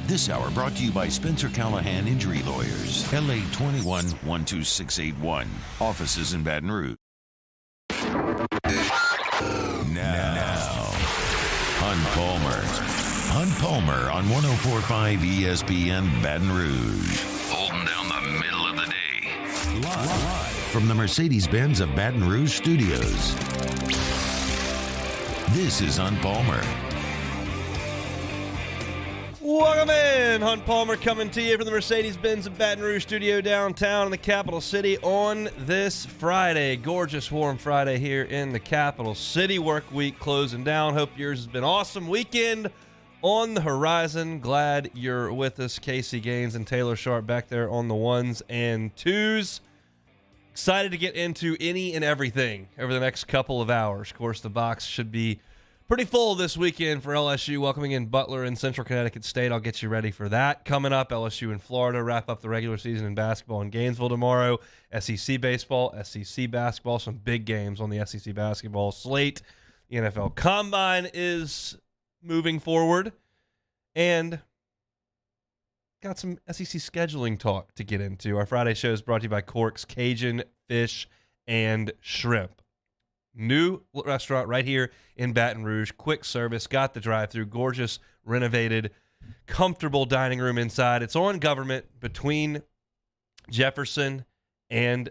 This hour brought to you by Spencer Callahan Injury Lawyers, LA 21-12681. Offices in Baton Rouge. Now, Hunt Palmer on 104.5 ESPN Baton Rouge. Holding down the middle of the day. Live from the Mercedes-Benz of Baton Rouge Studios. This is Hunt Palmer. Welcome in. Hunt Palmer coming to you from the Mercedes-Benz of Baton Rouge studio downtown in the capital city on this Friday. Gorgeous, warm Friday here in the capital city. Work week closing down. Hope yours has been awesome. Weekend on the horizon. Glad you're with us. Casey Gaines and Taylor Sharp back there on the ones and twos. Excited to get into any and everything over the next couple of hours. Of course, the box should be pretty full this weekend for LSU, welcoming in Butler and Central Connecticut State. I'll get you ready for that. Coming up, LSU and Florida wrap up the regular season in basketball in Gainesville tomorrow. SEC baseball, SEC basketball, some big games on the SEC basketball slate. The NFL Combine is moving forward. And got some SEC scheduling talk to get into. Our Friday show is brought to you by Cork's Cajun Fish and Shrimp. New restaurant right here in Baton Rouge. Quick service. Got the drive-thru. Gorgeous, renovated, comfortable dining room inside. It's on Government between Jefferson and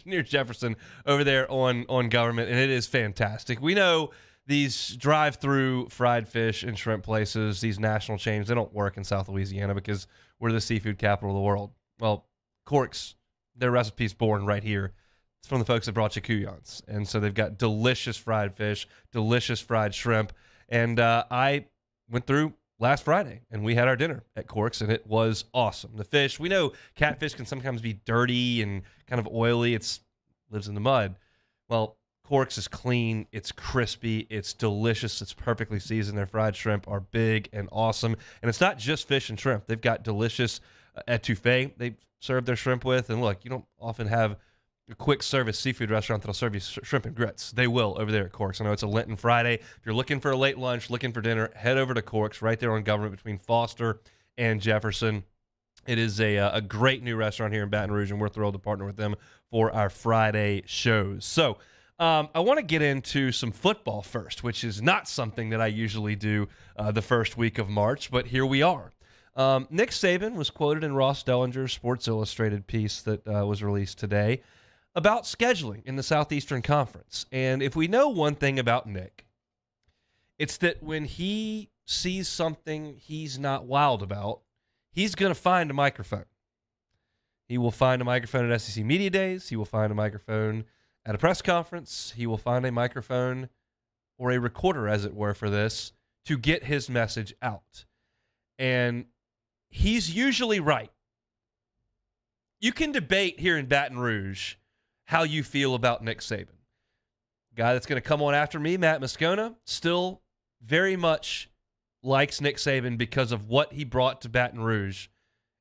near Jefferson over there on Government, and it is fantastic. We know these drive-through fried fish and shrimp places, these national chains, they don't work in South Louisiana because we're the seafood capital of the world. Well, Cork's, their recipe's born right here. It's from the folks that brought you Couillons. And so they've got delicious fried fish, delicious fried shrimp. And I went through last Friday, and we had our dinner at Cork's, and it was awesome. The fish, we know catfish can sometimes be dirty and kind of oily. It lives in the mud. Well, Cork's is clean. It's crispy. It's delicious. It's perfectly seasoned. Their fried shrimp are big and awesome. And it's not just fish and shrimp. They've got delicious etouffee they serve their shrimp with. And look, you don't often have a quick service seafood restaurant that'll serve you shrimp and grits. They will over there at Cork's. I know it's a Lenten Friday. If you're looking for a late lunch, looking for dinner, head over to Cork's right there on Government between Foster and Jefferson. It is a great new restaurant here in Baton Rouge, and we're thrilled to partner with them for our Friday shows. So I want to get into some football first, which is not something that I usually do the first week of March, but here we are. Nick Saban was quoted in Ross Dellinger's Sports Illustrated piece that was released today about scheduling in the Southeastern Conference. And if we know one thing about Nick, it's that when he sees something he's not wild about, he's going to find a microphone. He will find a microphone at SEC Media Days. He will find a microphone at a press conference. He will find a microphone or a recorder, as it were, for this to get his message out. And he's usually right. You can debate here in Baton Rouge how you feel about Nick Saban. Guy that's going to come on after me, Matt Moscona, still very much likes Nick Saban because of what he brought to Baton Rouge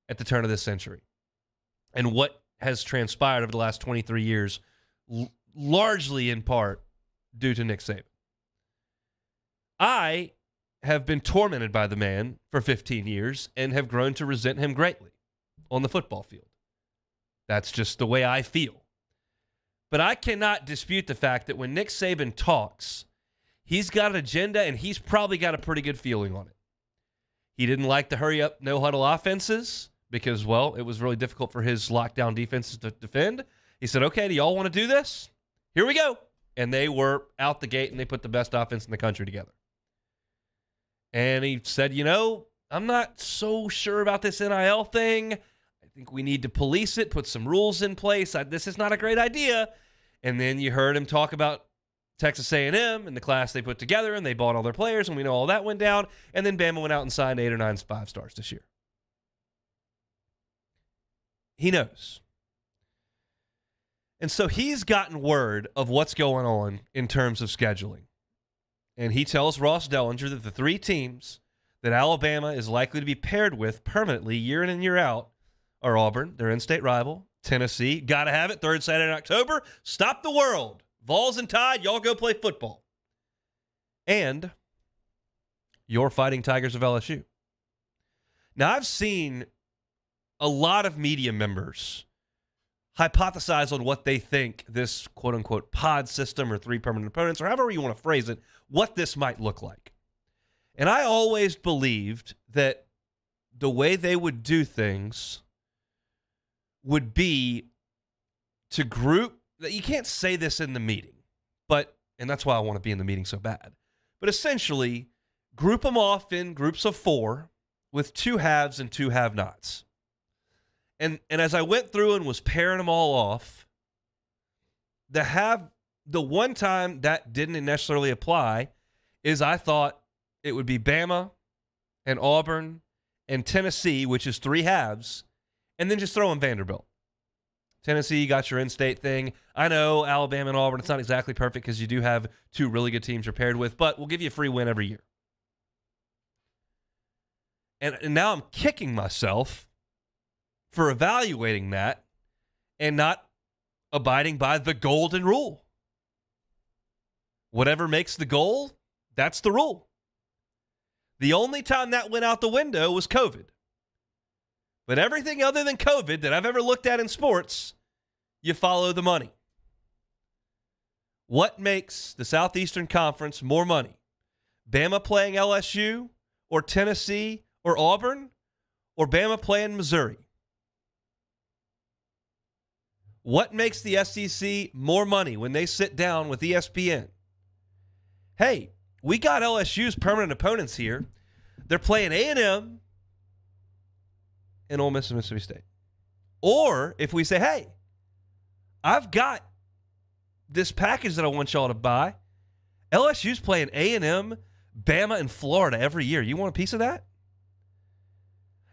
at the turn of this century and what has transpired over the last 23 years, largely in part due to Nick Saban. I have been tormented by the man for 15 years and have grown to resent him greatly on the football field. That's just the way I feel. But I cannot dispute the fact that when Nick Saban talks, he's got an agenda and he's probably got a pretty good feeling on it. He didn't like the hurry-up, no-huddle offenses because, well, it was really difficult for his lockdown defenses to defend. He said, okay, do y'all want to do this? Here we go. And they were out the gate and they put the best offense in the country together. And he said, I'm not so sure about this NIL thing. I think we need to police it, put some rules in place. This is not a great idea. And then you heard him talk about Texas A&M and the class they put together, and they bought all their players, and we know all that went down. And then Bama went out and signed 8 or 9 5-stars this year. He knows. And so he's gotten word of what's going on in terms of scheduling. And he tells Ross Dellinger that the 3 teams that Alabama is likely to be paired with permanently year in and year out are Auburn, their in-state rival, Tennessee, got to have it, 3rd Saturday in October, stop the world, Vols and Tide, y'all go play football. And your Fighting Tigers of LSU. Now, I've seen a lot of media members hypothesize on what they think this quote-unquote pod system or 3 permanent opponents, or however you want to phrase it, what this might look like. And I always believed that the way they would do things would be to group, you can't say this in the meeting, and that's why I want to be in the meeting so bad, but essentially group them off in groups of 4 with 2 haves and 2 have-nots. And as I went through and was pairing them all off, the one time that didn't necessarily apply is I thought it would be Bama and Auburn and Tennessee, which is 3 halves, and then just throw in Vanderbilt. Tennessee, you got your in-state thing. I know Alabama and Auburn, it's not exactly perfect because you do have 2 really good teams you're paired with, but we'll give you a free win every year. And now I'm kicking myself for evaluating that and not abiding by the golden rule. Whatever makes the goal, that's the rule. The only time that went out the window was COVID. But everything other than COVID that I've ever looked at in sports, you follow the money. What makes the Southeastern Conference more money? Bama playing LSU or Tennessee or Auburn, or Bama playing Missouri? What makes the SEC more money when they sit down with ESPN? Hey, we got LSU's permanent opponents here. They're playing A&M and Ole Miss and Mississippi State. Or if we say, hey, I've got this package that I want y'all to buy. LSU's playing A&M, Bama, and Florida every year. You want a piece of that?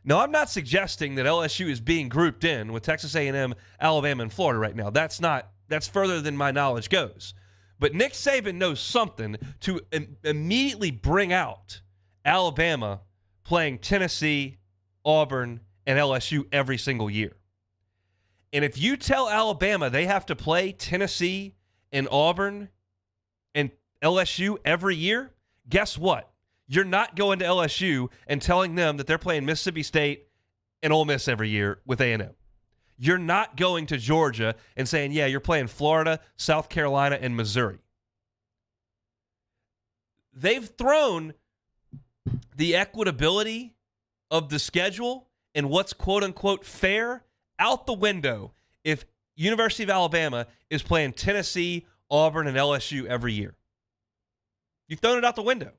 No, I'm not suggesting that LSU is being grouped in with Texas A&M, Alabama, and Florida right now. That's further than my knowledge goes. But Nick Saban knows something to immediately bring out Alabama playing Tennessee, Auburn, and LSU every single year. And if you tell Alabama they have to play Tennessee and Auburn and LSU every year, guess what? You're not going to LSU and telling them that they're playing Mississippi State and Ole Miss every year with A&M. You're not going to Georgia and saying, yeah, you're playing Florida, South Carolina, and Missouri. They've thrown the equitability of the schedule and what's quote-unquote fair out the window if University of Alabama is playing Tennessee, Auburn, and LSU every year. You've thrown it out the window.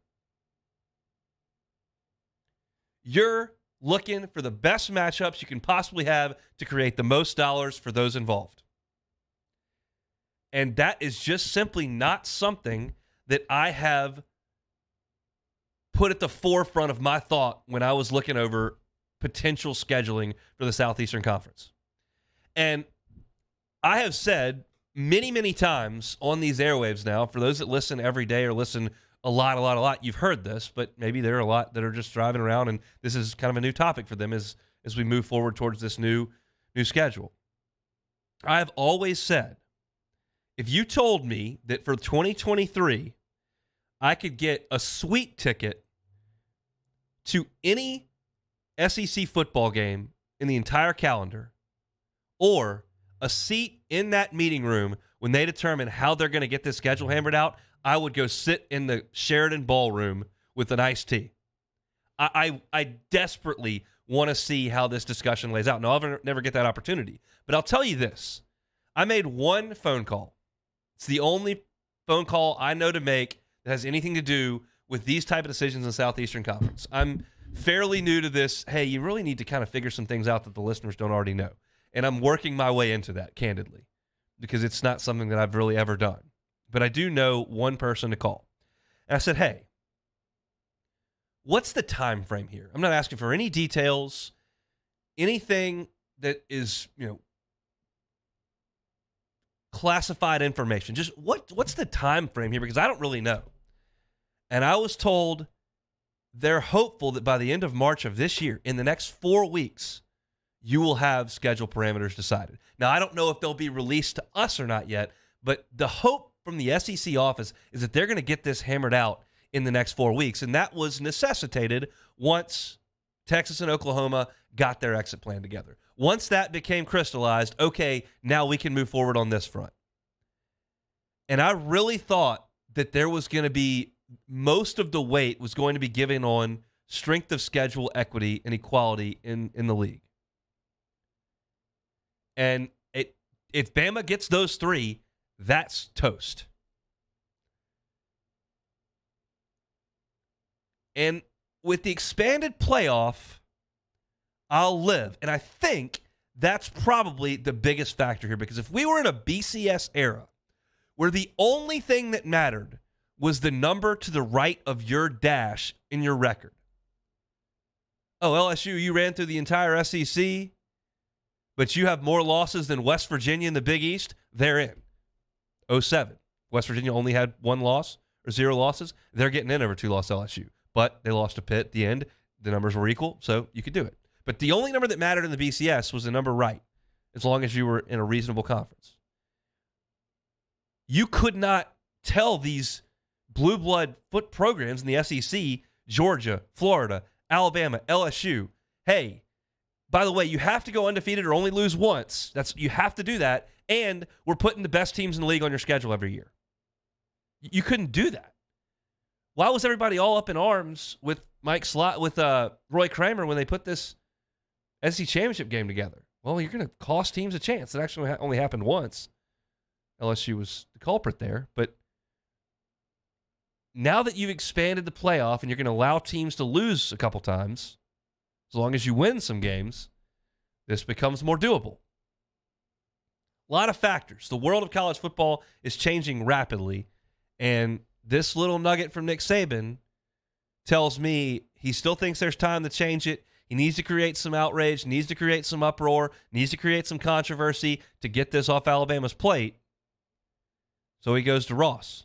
You're looking for the best matchups you can possibly have to create the most dollars for those involved. And that is just simply not something that I have put at the forefront of my thought when I was looking over potential scheduling for the Southeastern Conference. And I have said many, many times on these airwaves now, for those that listen every day or listen a lot, you've heard this, but maybe there are a lot that are just driving around, and this is kind of a new topic for them as we move forward towards this new schedule. I have always said, if you told me that for 2023, I could get a sweet ticket to any SEC football game in the entire calendar, or a seat in that meeting room when they determine how they're going to get this schedule hammered out, I would go sit in the Sheridan Ballroom with an iced tea. I desperately want to see how this discussion lays out. Now, I'll never get that opportunity. But I'll tell you this. I made one phone call. It's the only phone call I know to make that has anything to do with these type of decisions in the Southeastern Conference. I'm fairly new to this. Hey, you really need to kind of figure some things out that the listeners don't already know. And I'm working my way into that, candidly, because it's not something that I've really ever done. But I do know one person to call. And I said, hey, what's the time frame here? I'm not asking for any details, anything that is, classified information. Just what's the time frame here? Because I don't really know. And I was told they're hopeful that by the end of March of this year, in the next 4 weeks, you will have schedule parameters decided. Now, I don't know if they'll be released to us or not yet, but the hope from the SEC office is that they're going to get this hammered out in the next 4 weeks. And that was necessitated once Texas and Oklahoma got their exit plan together. Once that became crystallized, okay, now we can move forward on this front. And I really thought that there was going to be most of the weight was going to be given on strength of schedule, equity, and equality in the league. And if Bama gets those three, that's toast. And with the expanded playoff, I'll live. And I think that's probably the biggest factor here, because if we were in a BCS era where the only thing that mattered was the number to the right of your dash in your record. Oh, LSU, you ran through the entire SEC, but you have more losses than West Virginia in the Big East. They're in. 07. West Virginia only had 1 loss or 0 losses. They're getting in over 2-loss LSU. But they lost to Pitt at the end. The numbers were equal, so you could do it. But the only number that mattered in the BCS was the number right, as long as you were in a reasonable conference. You could not tell these blue blood foot programs in the SEC, Georgia, Florida, Alabama, LSU, hey, by the way, you have to go undefeated or only lose once. You have to do that, and we're putting the best teams in the league on your schedule every year. You couldn't do that. Why was everybody all up in arms with Roy Kramer when they put this SEC championship game together? Well, you're going to cost teams a chance. It actually only happened once. LSU was the culprit there, but now that you've expanded the playoff and you're going to allow teams to lose a couple times, as long as you win some games, this becomes more doable. A lot of factors. The world of college football is changing rapidly, and this little nugget from Nick Saban tells me he still thinks there's time to change it. He needs to create some outrage, needs to create some uproar, needs to create some controversy to get this off Alabama's plate. So he goes to Ross.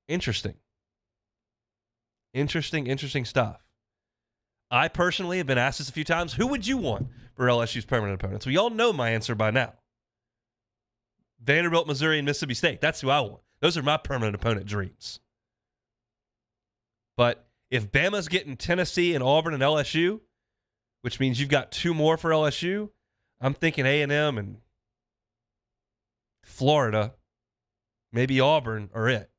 Interesting stuff. I personally have been asked this a few times. Who would you want for LSU's permanent opponents? We all know my answer by now. Vanderbilt, Missouri, and Mississippi State. That's who I want. Those are my permanent opponent dreams. But if Bama's getting Tennessee and Auburn and LSU, which means you've got 2 more for LSU, I'm thinking A&M and Florida, maybe Auburn are it.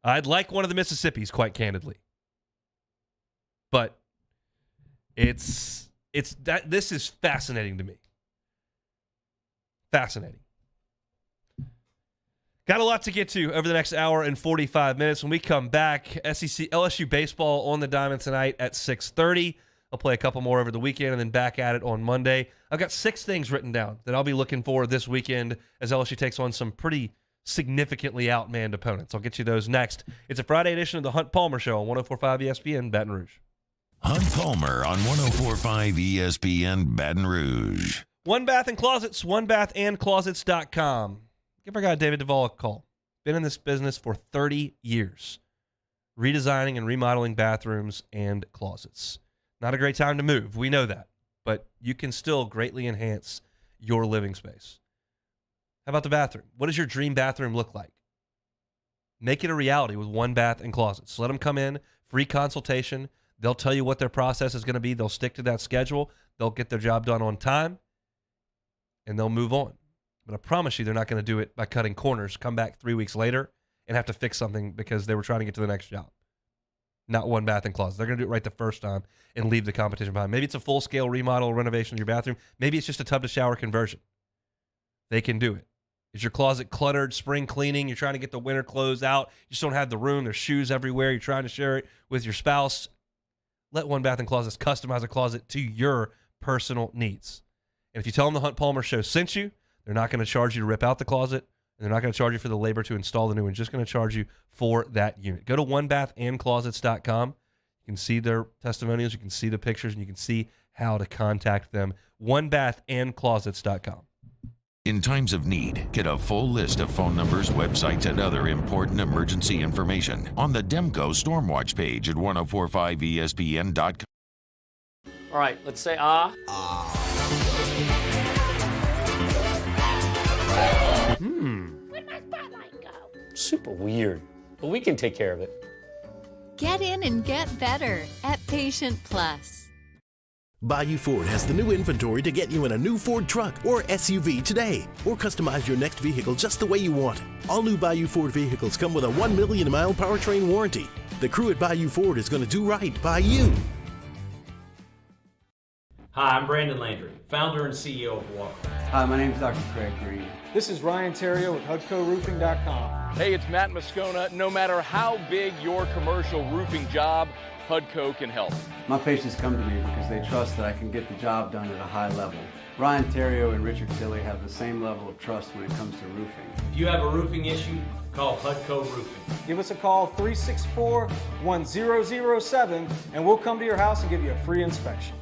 I'd like one of the Mississippis, quite candidly. But this is fascinating to me. Fascinating. Got a lot to get to over the next hour and 45 minutes. When we come back, LSU baseball on the diamond tonight at 6:30. I'll play a couple more over the weekend and then back at it on Monday. I've got 6 things written down that I'll be looking for this weekend as LSU takes on some pretty significantly outmanned opponents. I'll get you those next. It's a Friday edition of the Hunt Palmer Show on 104.5 ESPN Baton Rouge. Hunt Palmer on 104.5 ESPN Baton Rouge. One Bath and Closets, onebathandclosets.com. Give our guy David Duvall a call. Been in this business for 30 years. Redesigning and remodeling bathrooms and closets. Not a great time to move. We know that. But you can still greatly enhance your living space. How about the bathroom? What does your dream bathroom look like? Make it a reality with One Bath and Closets. Let them come in, free consultation. They'll tell you what their process is going to be. They'll stick to that schedule. They'll get their job done on time, and they'll move on. But I promise you they're not going to do it by cutting corners, come back 3 weeks later, and have to fix something because they were trying to get to the next job. Not One Bath and Closet. They're going to do it right the first time and leave the competition behind. Maybe it's a full-scale remodel or renovation of your bathroom. Maybe it's just a tub-to-shower conversion. They can do it. Is your closet cluttered, spring cleaning, you're trying to get the winter clothes out, you just don't have the room, there's shoes everywhere, you're trying to share it with your spouse? Let One Bath and Closets customize a closet to your personal needs. And if you tell them the Hunt Palmer Show sent you, they're not going to charge you to rip out the closet, and they're not going to charge you for the labor to install the new one. Just going to charge you for that unit. Go to onebathandclosets.com. You can see their testimonials, you can see the pictures, and you can see how to contact them. Onebathandclosets.com. In times of need, get a full list of phone numbers, websites, and other important emergency information on the Demco Stormwatch page at 1045ESPN.com. All right, let's say ah. Where'd my spotlight go? Super weird, but we can take care of it. Get in and get better at Patient Plus. Bayou Ford has the new inventory to get you in a new Ford truck or SUV today, or customize your next vehicle just the way you want. All new Bayou Ford vehicles come with a 1 million mile powertrain warranty. The crew at Bayou Ford is going to do right by you. Hi, I'm Brandon Landry, founder and CEO of Walker. Hi, my name is Dr. Craig Green. This is Ryan Terrio with HUDCORoofing.com. Hey, it's Matt Moscona. No matter how big your commercial roofing job, HUDCO can help. My patients come to me because they trust that I can get the job done at a high level. Ryan Terrio and Richard Tilley have the same level of trust when it comes to roofing. If you have a roofing issue, call HUDCO Roofing. Give us a call, 364-1007, and we'll come to your house and give you a free inspection.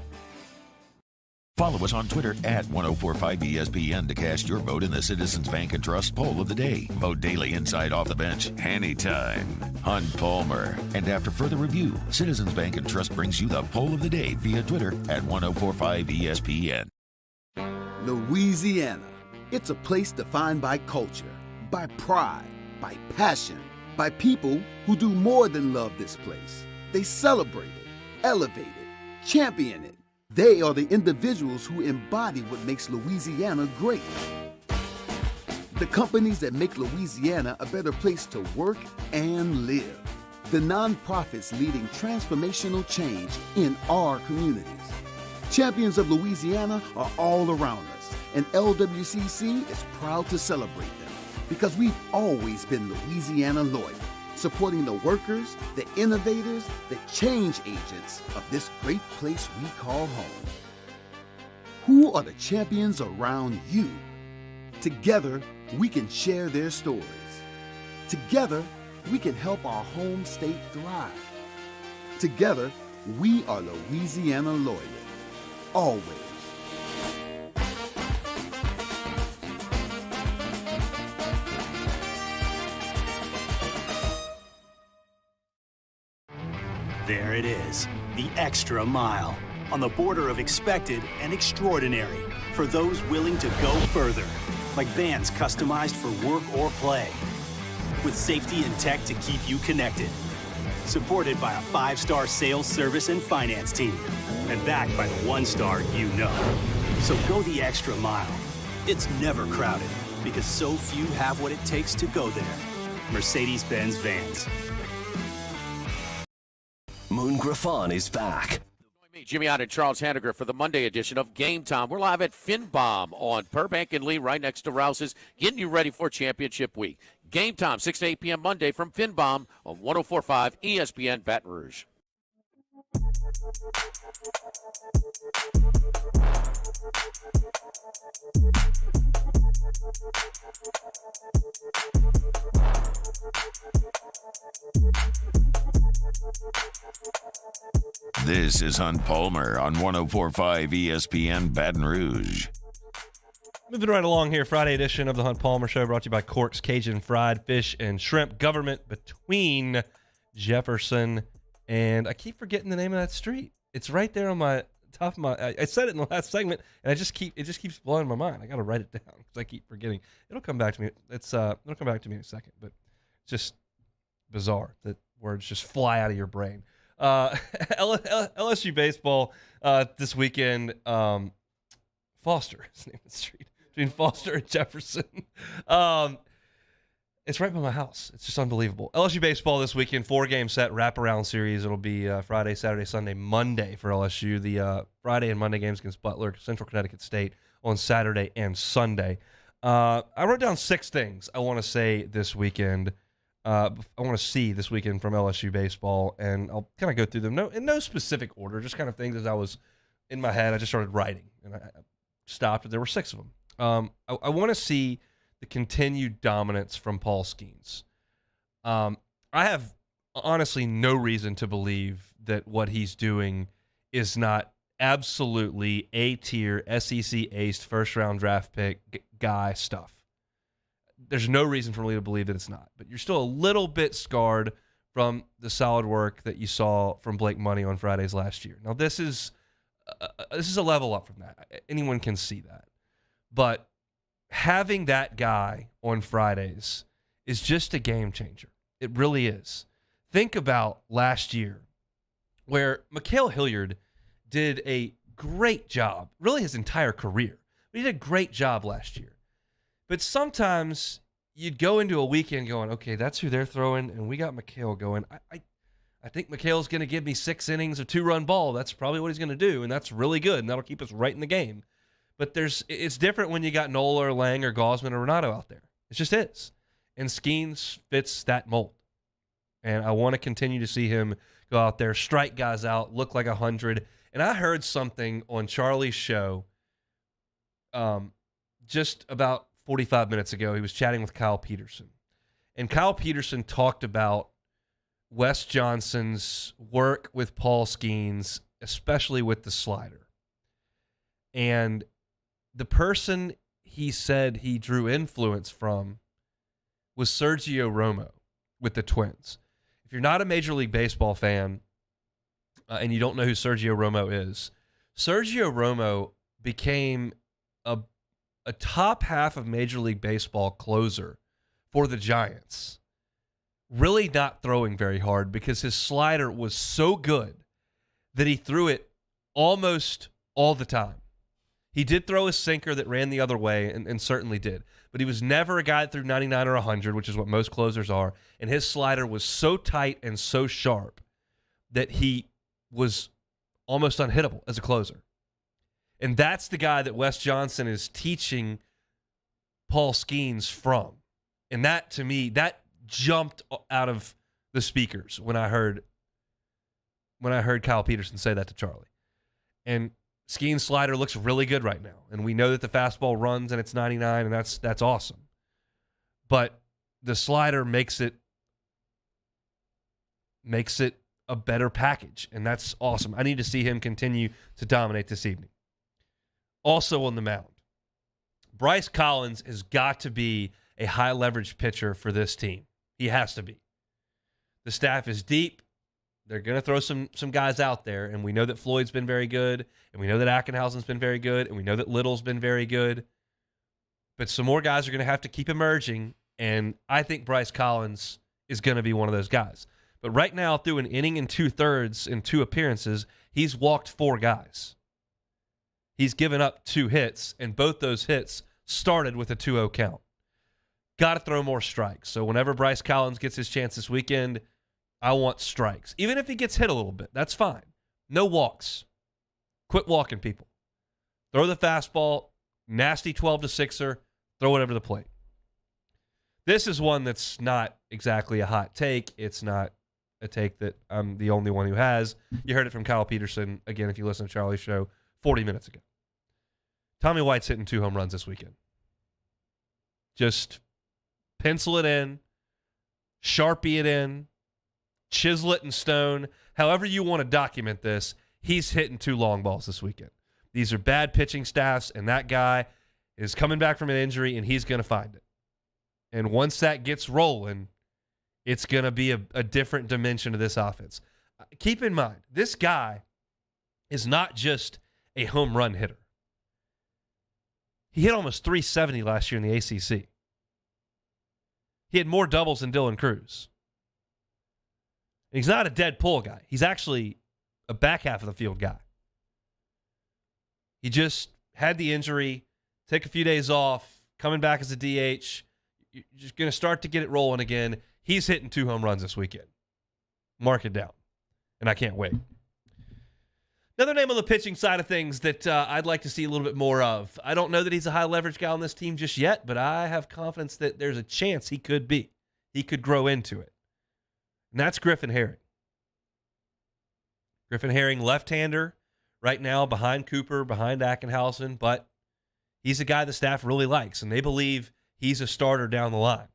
Follow us on Twitter at 1045ESPN to cast your vote in the Citizens Bank and Trust poll of the day. Vote daily inside Off the Bench, anytime. Hunt Palmer. And after further review, Citizens Bank and Trust brings you the poll of the day via Twitter at 1045ESPN. Louisiana. It's a place defined by culture, by pride, by passion, by people who do more than love this place. They celebrate it, elevate it, champion it. They are the individuals who embody what makes Louisiana great. The companies that make Louisiana a better place to work and live. The nonprofits leading transformational change in our communities. Champions of Louisiana are all around us, and LWCC is proud to celebrate them because we've always been Louisiana loyal, supporting the workers, the innovators, the change agents of this great place we call home. Who are the champions around you? Together, we can share their stories. Together, we can help our home state thrive. Together, we are Louisiana loyal. Always. There it is, the extra mile, on the border of expected and extraordinary for those willing to go further, like vans customized for work or play, with safety and tech to keep you connected, supported by a 5-star sales, service, and finance team, and backed by the 1-star you know. So go the extra mile. It's never crowded, because so few have what it takes to go there. Mercedes-Benz Vans. Moon Griffon is back. Join me, Jimmy Ott and Charles Hanniger for the Monday edition of Game Time. We're live at Finbom on Burbank and Lee, right next to Rouse's, getting you ready for championship week. Game Time, 6 to 8 p.m. Monday from Finbom on 104.5 ESPN Baton Rouge. This is Hunt Palmer on 104.5 ESPN Baton Rouge. Moving right along here, Friday edition of the Hunt Palmer Show, brought to you by Cork's Cajun Fried Fish and Shrimp. Government between Jefferson and I keep forgetting the name of that street. It's right there on my top of my. I said it in the last segment, and it just keeps blowing my mind. I got to write it down because I keep forgetting. It'll come back to me. It'll come back to me in a second, but it's just bizarre that words just fly out of your brain. LSU baseball this weekend. Foster is the name of the street between Foster and Jefferson. It's right by my house. It's just unbelievable. LSU baseball this weekend, 4-game set wraparound series. It'll be Friday, Saturday, Sunday, Monday for LSU. The Friday and Monday games against Butler, Central Connecticut State on Saturday and Sunday. I wrote down 6 things I want to say this weekend. I want to see this weekend from LSU baseball, and I'll kind of go through them. In no specific order, just kind of things as I was in my head. I just started writing, and I stopped. There were 6 of them. I want to see the continued dominance from Paul Skeens. I have honestly no reason to believe that what he's doing is not absolutely A-tier, SEC-aced, first-round draft pick guy stuff. There's no reason for me to believe that it's not. But you're still a little bit scarred from the solid work that you saw from Blake Money on Fridays last year. Now, this is a level up from that. Anyone can see that. But having that guy on Fridays is just a game changer. It really is. Think about last year where Mikhail Hilliard did a great job, really his entire career. But he did a great job last year. But sometimes you'd go into a weekend going, okay, that's who they're throwing, and we got Mikhail going. I think Mikhail's going to give me 6 innings of 2-run ball. That's probably what he's going to do, and that's really good, and that'll keep us right in the game. But it's different when you got Nola or Lang or Gosman or Renato out there. It just is. And Skeens fits that mold. And I want to continue to see him go out there, strike guys out, look like 100. And I heard something on Charlie's show just about 45 minutes ago. He was chatting with Kyle Peterson. And Kyle Peterson talked about Wes Johnson's work with Paul Skeens, especially with the slider. And the person he said he drew influence from was Sergio Romo with the Twins. If you're not a Major League Baseball fan and you don't know who Sergio Romo is, Sergio Romo became a top half of Major League Baseball closer for the Giants. Really not throwing very hard because his slider was so good that he threw it almost all the time. He did throw a sinker that ran the other way and certainly did. But he was never a guy that threw 99 or 100, which is what most closers are. And his slider was so tight and so sharp that he was almost unhittable as a closer. And that's the guy that Wes Johnson is teaching Paul Skeens from. And that, to me, that jumped out of the speakers when I heard Kyle Peterson say that to Charlie. And Skeens' slider looks really good right now. And we know that the fastball runs and it's 99, and that's awesome. But the slider makes it a better package, and that's awesome. I need to see him continue to dominate this evening. Also on the mound, Bryce Collins has got to be a high-leverage pitcher for this team. He has to be. The staff is deep. They're going to throw some guys out there, and we know that Floyd's been very good, and we know that Ackenhausen's been very good, and we know that Little's been very good. But some more guys are going to have to keep emerging, and I think Bryce Collins is going to be one of those guys. But right now, through an inning and 2/3 in 2 appearances, he's walked 4 guys. He's given up 2 hits, and both those hits started with a 2-0 count. Got to throw more strikes. So whenever Bryce Collins gets his chance this weekend, I want strikes. Even if he gets hit a little bit, that's fine. No walks. Quit walking people. Throw the fastball, nasty 12-6er, throw it over the plate. This is one that's not exactly a hot take. It's not a take that I'm the only one who has. You heard it from Kyle Peterson, again, if you listen to Charlie's show 40 minutes ago. Tommy White's hitting 2 home runs this weekend. Just pencil it in, Sharpie it in, chisel it in stone. However you want to document this, he's hitting 2 long balls this weekend. These are bad pitching staffs, and that guy is coming back from an injury, and he's going to find it. And once that gets rolling, it's going to be a different dimension of this offense. Keep in mind, this guy is not just a home run hitter. He hit almost 370 last year in the ACC. He had more doubles than Dylan Cruz. And he's not a dead pull guy. He's actually a back half of the field guy. He just had the injury, take a few days off, coming back as a DH. You're just going to start to get it rolling again. He's hitting 2 home runs this weekend. Mark it down. And I can't wait. Another name on the pitching side of things that I'd like to see a little bit more of. I don't know that he's a high-leverage guy on this team just yet, but I have confidence that there's a chance he could be. He could grow into it. And that's Griffin Herring. Griffin Herring, left-hander, right now behind Cooper, behind Ackenhausen, but he's a guy the staff really likes, and they believe he's a starter down the line.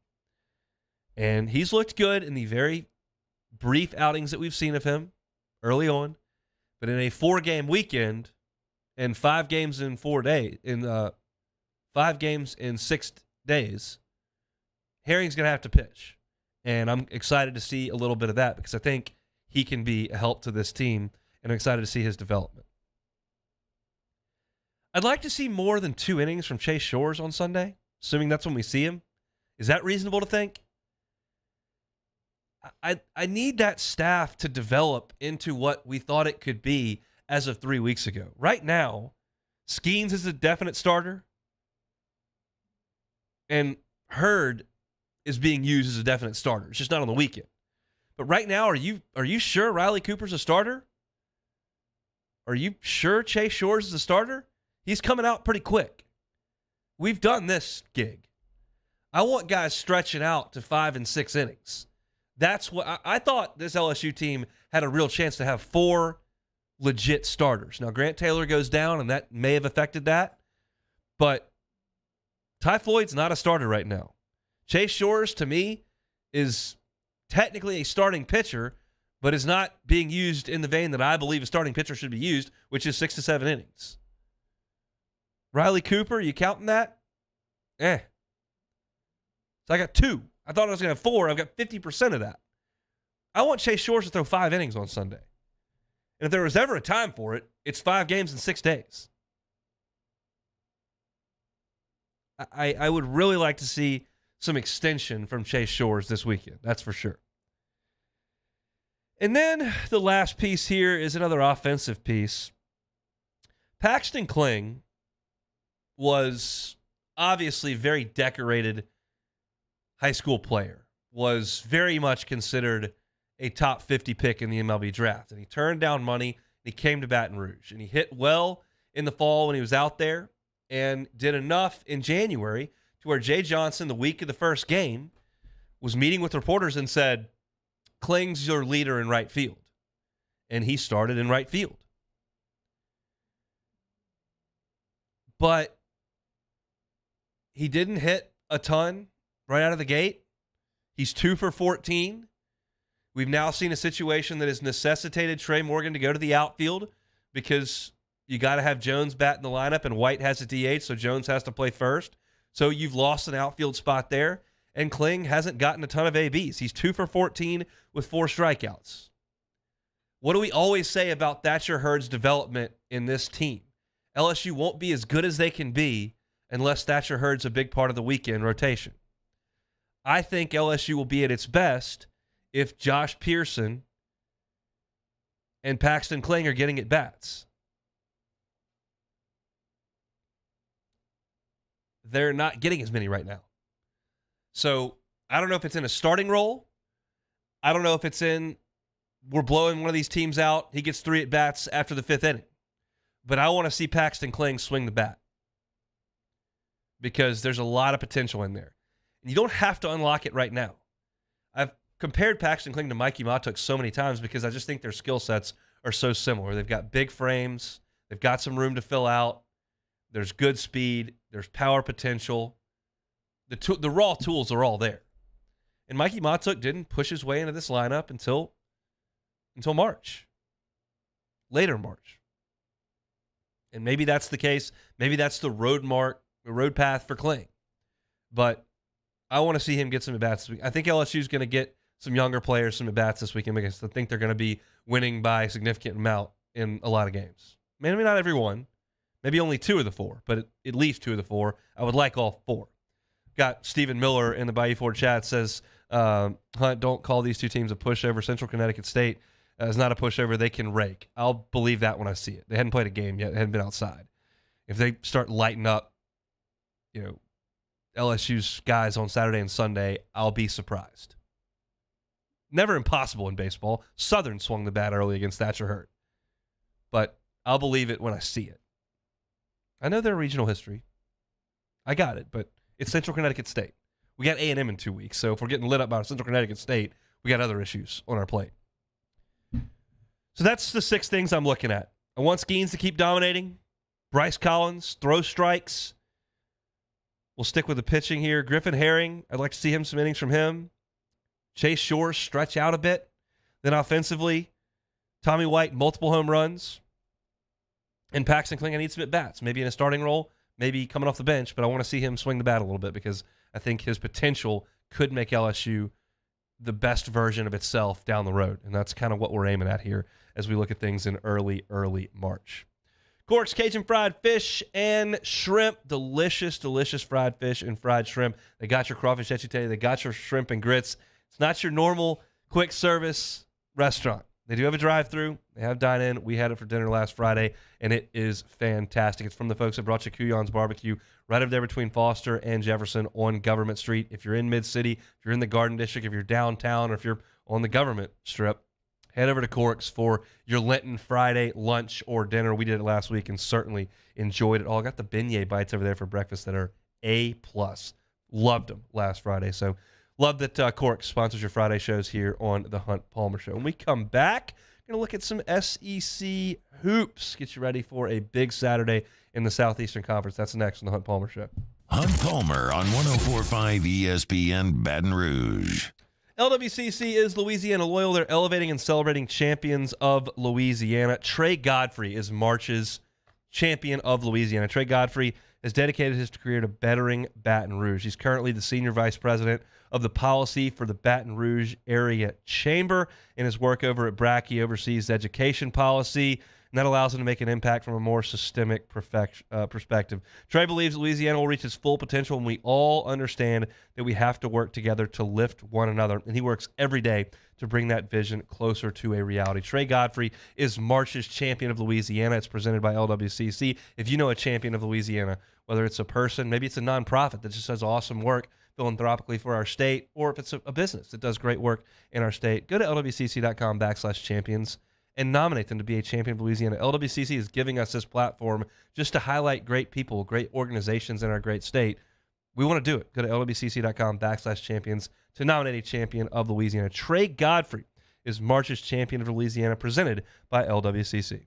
And he's looked good in the very brief outings that we've seen of him early on. But in a 4-game weekend and 5 games in 4 days, 5 games in 6 days, Herring's going to have to pitch. And I'm excited to see a little bit of that because I think he can be a help to this team, and I'm excited to see his development. I'd like to see more than 2 innings from Chase Shores on Sunday, assuming that's when we see him. Is that reasonable to think? I need that staff to develop into what we thought it could be as of 3 weeks ago. Right now, Skeens is a definite starter, and Hurd is being used as a definite starter. It's just not on the weekend. But right now, are you sure Riley Cooper's a starter? Are you sure Chase Shores is a starter? He's coming out pretty quick. We've done this gig. I want guys stretching out to 5 and 6 innings. That's what I thought this LSU team had a real chance to have 4 legit starters. Now, Grant Taylor goes down, and that may have affected that. But Ty Floyd's not a starter right now. Chase Shores, to me, is technically a starting pitcher, but is not being used in the vein that I believe a starting pitcher should be used, which is 6 to 7 innings. Riley Cooper, you counting that? So I got 2. I thought I was going to have 4. I've got 50% of that. I want Chase Shores to throw 5 innings on Sunday. And if there was ever a time for it, it's 5 games in 6 days. I would really like to see some extension from Chase Shores this weekend. That's for sure. And then the last piece here is another offensive piece. Paxton Kling was obviously a very decorated high school player, was very much considered a top 50 pick in the MLB draft. And he turned down money, and he came to Baton Rouge. And he hit well in the fall when he was out there and did enough in January to where Jay Johnson, the week of the first game, was meeting with reporters and said, Kling's your leader in right field. And he started in right field. But he didn't hit a ton right out of the gate. He's 2 for 14. We've now seen a situation that has necessitated Trey Morgan to go to the outfield because you got to have Jones bat in the lineup and White has a DH, so Jones has to play first. So you've lost an outfield spot there, and Kling hasn't gotten a ton of ABs. He's 2 for 14 with 4 strikeouts. What do we always say about Thatcher Hurd's development in this team? LSU won't be as good as they can be unless Thatcher Hurd's a big part of the weekend rotation. I think LSU will be at its best if Josh Pearson and Paxton Kling are getting at bats. They're not getting as many right now. So I don't know if it's in a starting role. I don't know if it's in we're blowing one of these teams out. He gets 3 at bats after the 5th inning. But I want to see Paxton Kling swing the bat because there's a lot of potential in there. And you don't have to unlock it right now. I've compared Paxton Kling to Mikey Matuk so many times because I just think their skill sets are so similar. They've got big frames. They've got some room to fill out. There's good speed. There's power potential. The raw tools are all there. And Mikey Matuk didn't push his way into this lineup until March. Later March. And maybe that's the case. Maybe that's the road path for Kling. But I want to see him get some at-bats this week. I think LSU's going to get some younger players some at-bats this weekend because I think they're going to be winning by a significant amount in a lot of games. Maybe not every one. Maybe only 2 of the 4, but at least 2 of the 4. I would like all 4. Got Stephen Miller in the Bayou Ford chat says, Hunt, don't call these 2 teams a pushover. Central Connecticut State is not a pushover. They can rake. I'll believe that when I see it. They hadn't played a game yet. They hadn't been outside. If they start lighting up, LSU's guys on Saturday and Sunday, I'll be surprised. Never impossible in baseball. Southern swung the bat early against Thatcher Hurd. But I'll believe it when I see it. I know their regional history. I got it, but it's Central Connecticut State. We got A&M in 2 weeks, so if we're getting lit up by Central Connecticut State, we got other issues on our plate. So that's the 6 things I'm looking at. I want Skeens to keep dominating. Bryce Collins, throw strikes. We'll stick with the pitching here. Griffin Herring, I'd like to see some innings from him. Chase Shores, stretch out a bit. Then offensively, Tommy White, multiple home runs. And Paxton Kling, I need some at-bats. Maybe in a starting role, maybe coming off the bench, but I want to see him swing the bat a little bit because I think his potential could make LSU the best version of itself down the road. And that's kind of what we're aiming at here as we look at things in early March. Cork's Cajun fried fish and shrimp. Delicious, delicious fried fish and fried shrimp. They got your crawfish etouffee. They got your shrimp and grits. It's not your normal quick service restaurant. They do have a drive-thru. They have dine-in. We had it for dinner last Friday, and it is fantastic. It's from the folks that brought you Kuyon's Barbecue right over there between Foster and Jefferson on Government Street. If you're in Mid-City, if you're in the Garden District, if you're downtown, or if you're on the Government Strip, head over to Cork's for your Lenten Friday lunch or dinner. We did it last week and certainly enjoyed it all. I got the beignet bites over there for breakfast that are A+. Loved them last Friday. So love that Cork sponsors your Friday shows here on the Hunt Palmer Show. When we come back, we're going to look at some SEC hoops. Get you ready for a big Saturday in the Southeastern Conference. That's next on the Hunt Palmer Show. Hunt Palmer on 104.5 ESPN Baton Rouge. LWCC is Louisiana loyal. They're elevating and celebrating champions of Louisiana. Trey Godfrey is March's champion of Louisiana. Trey Godfrey has dedicated his career to bettering Baton Rouge. He's currently the senior vice president of the policy for the Baton Rouge Area Chamber. In his work over at BRAC, he oversees education policy, and that allows him to make an impact from a more systemic perspective. Trey believes Louisiana will reach its full potential, and we all understand that we have to work together to lift one another, and he works every day to bring that vision closer to a reality. Trey Godfrey is March's champion of Louisiana. It's presented by LWCC. If you know a champion of Louisiana, whether it's a person, maybe it's a nonprofit that just does awesome work philanthropically for our state, or if it's a business that does great work in our state, go to lwcc.com/champions and nominate them to be a champion of Louisiana. LWCC is giving us this platform just to highlight great people, great organizations in our great state. We want to do it. Go to lwcc.com/champions to nominate a champion of Louisiana. Trey Godfrey is March's champion of Louisiana, presented by LWCC.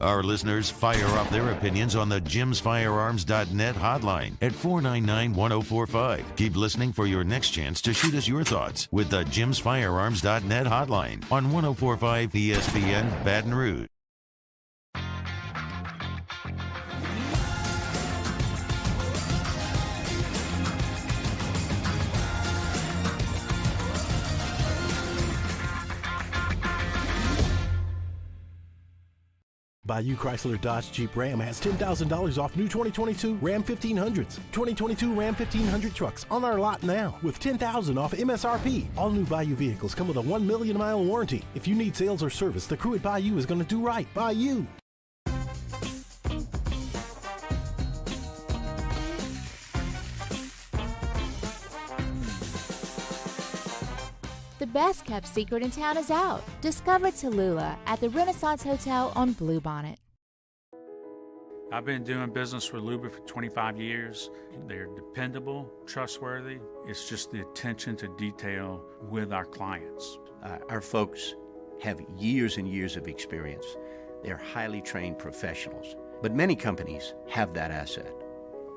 Our listeners fire up their opinions on the jimsfirearms.net hotline at 499-1045. Keep listening for your next chance to shoot us your thoughts with the jimsfirearms.net hotline on 104.5 ESPN Baton Rouge. Bayou Chrysler Dodge Jeep Ram has $10,000 off new 2022 Ram 1500s. 2022 Ram 1500 trucks on our lot now with $10,000 off MSRP. All new Bayou vehicles come with a 1 million mile warranty. If you need sales or service, the crew at Bayou is going to do right by you. The best kept secret in town is out. Discover Tallulah at the Renaissance Hotel on Bluebonnet. I've been doing business with Luba for 25 years. They're dependable, trustworthy. It's just the attention to detail with our clients. Our folks have years and years of experience. They're highly trained professionals. But many companies have that asset.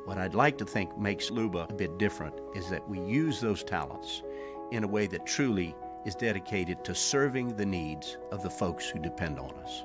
What I'd like to think makes Luba a bit different is that we use those talents in a way that truly is dedicated to serving the needs of the folks who depend on us.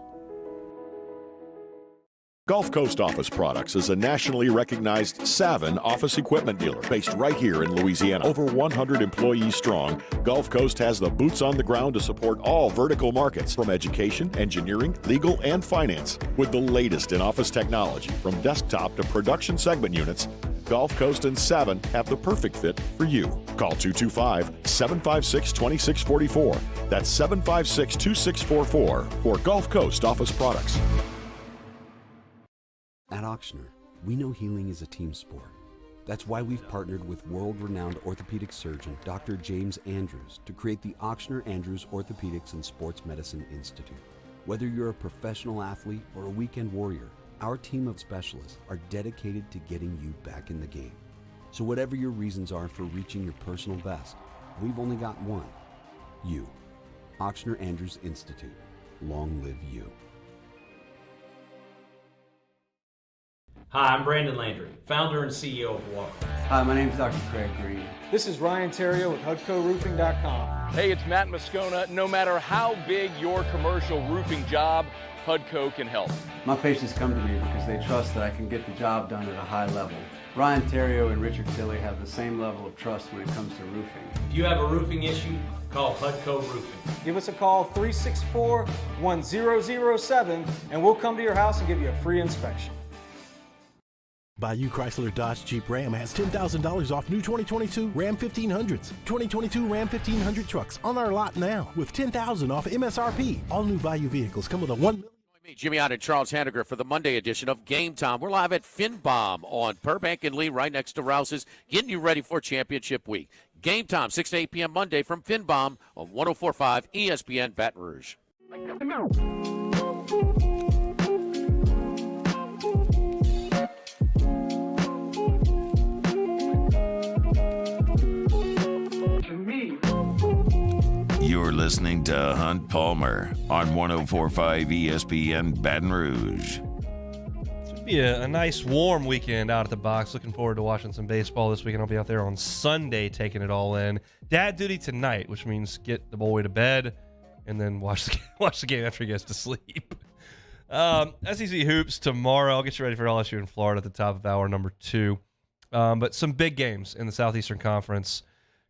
Gulf Coast Office Products is a nationally recognized Savin office equipment dealer based right here in Louisiana. Over 100 employees strong, Gulf Coast has the boots on the ground to support all vertical markets, from education, engineering, legal, and finance. With the latest in office technology, from desktop to production segment units, Gulf Coast and Savin have the perfect fit for you. Call 225-756-2644. That's 756-2644 for Gulf Coast Office Products. At Ochsner, we know healing is a team sport. That's why we've partnered with world-renowned orthopedic surgeon Dr. James Andrews to create the Ochsner Andrews Orthopedics and Sports Medicine Institute. Whether you're a professional athlete or a weekend warrior, our team of specialists are dedicated to getting you back in the game. So whatever your reasons are for reaching your personal best, we've only got one: you. Ochsner Andrews Institute. Long live you. Hi, I'm Brandon Landry, founder and CEO of Walker. Hi, my name is Dr. Craig Green. This is Ryan Terrio with HUDCORoofing.com. Hey, it's Matt Moscona. No matter how big your commercial roofing job, HUDCO can help. My patients come to me because they trust that I can get the job done at a high level. Ryan Terrio and Richard Tilley have the same level of trust when it comes to roofing. If you have a roofing issue, call HUDCO Roofing. Give us a call, 364-1007, and we'll come to your house and give you a free inspection. Bayou Chrysler Dodge Jeep Ram has $10,000 off new 2022 Ram 1500s. 2022 Ram 1500 trucks on our lot now with $10,000 off MSRP. All new Bayou vehicles come with a $1 million. Jimmy Ott and Charles Hanniger for the Monday edition of Game Time. We're live at FinBomb on Burbank and Lee, right next to Rouse's, getting you ready for championship week. Game Time, 6 to 8 p.m. Monday from FinBomb on 104.5 ESPN Baton Rouge. You're listening to Hunt Palmer on 104.5 ESPN Baton Rouge. Should be a nice warm weekend out at the box. Looking forward to watching some baseball this weekend. I'll be out there on Sunday taking it all in. Dad duty tonight, which means get the boy to bed and then watch the game after he gets to sleep. SEC Hoops tomorrow. I'll get you ready for LSU in Florida at the top of hour number 2. But some big games in the Southeastern Conference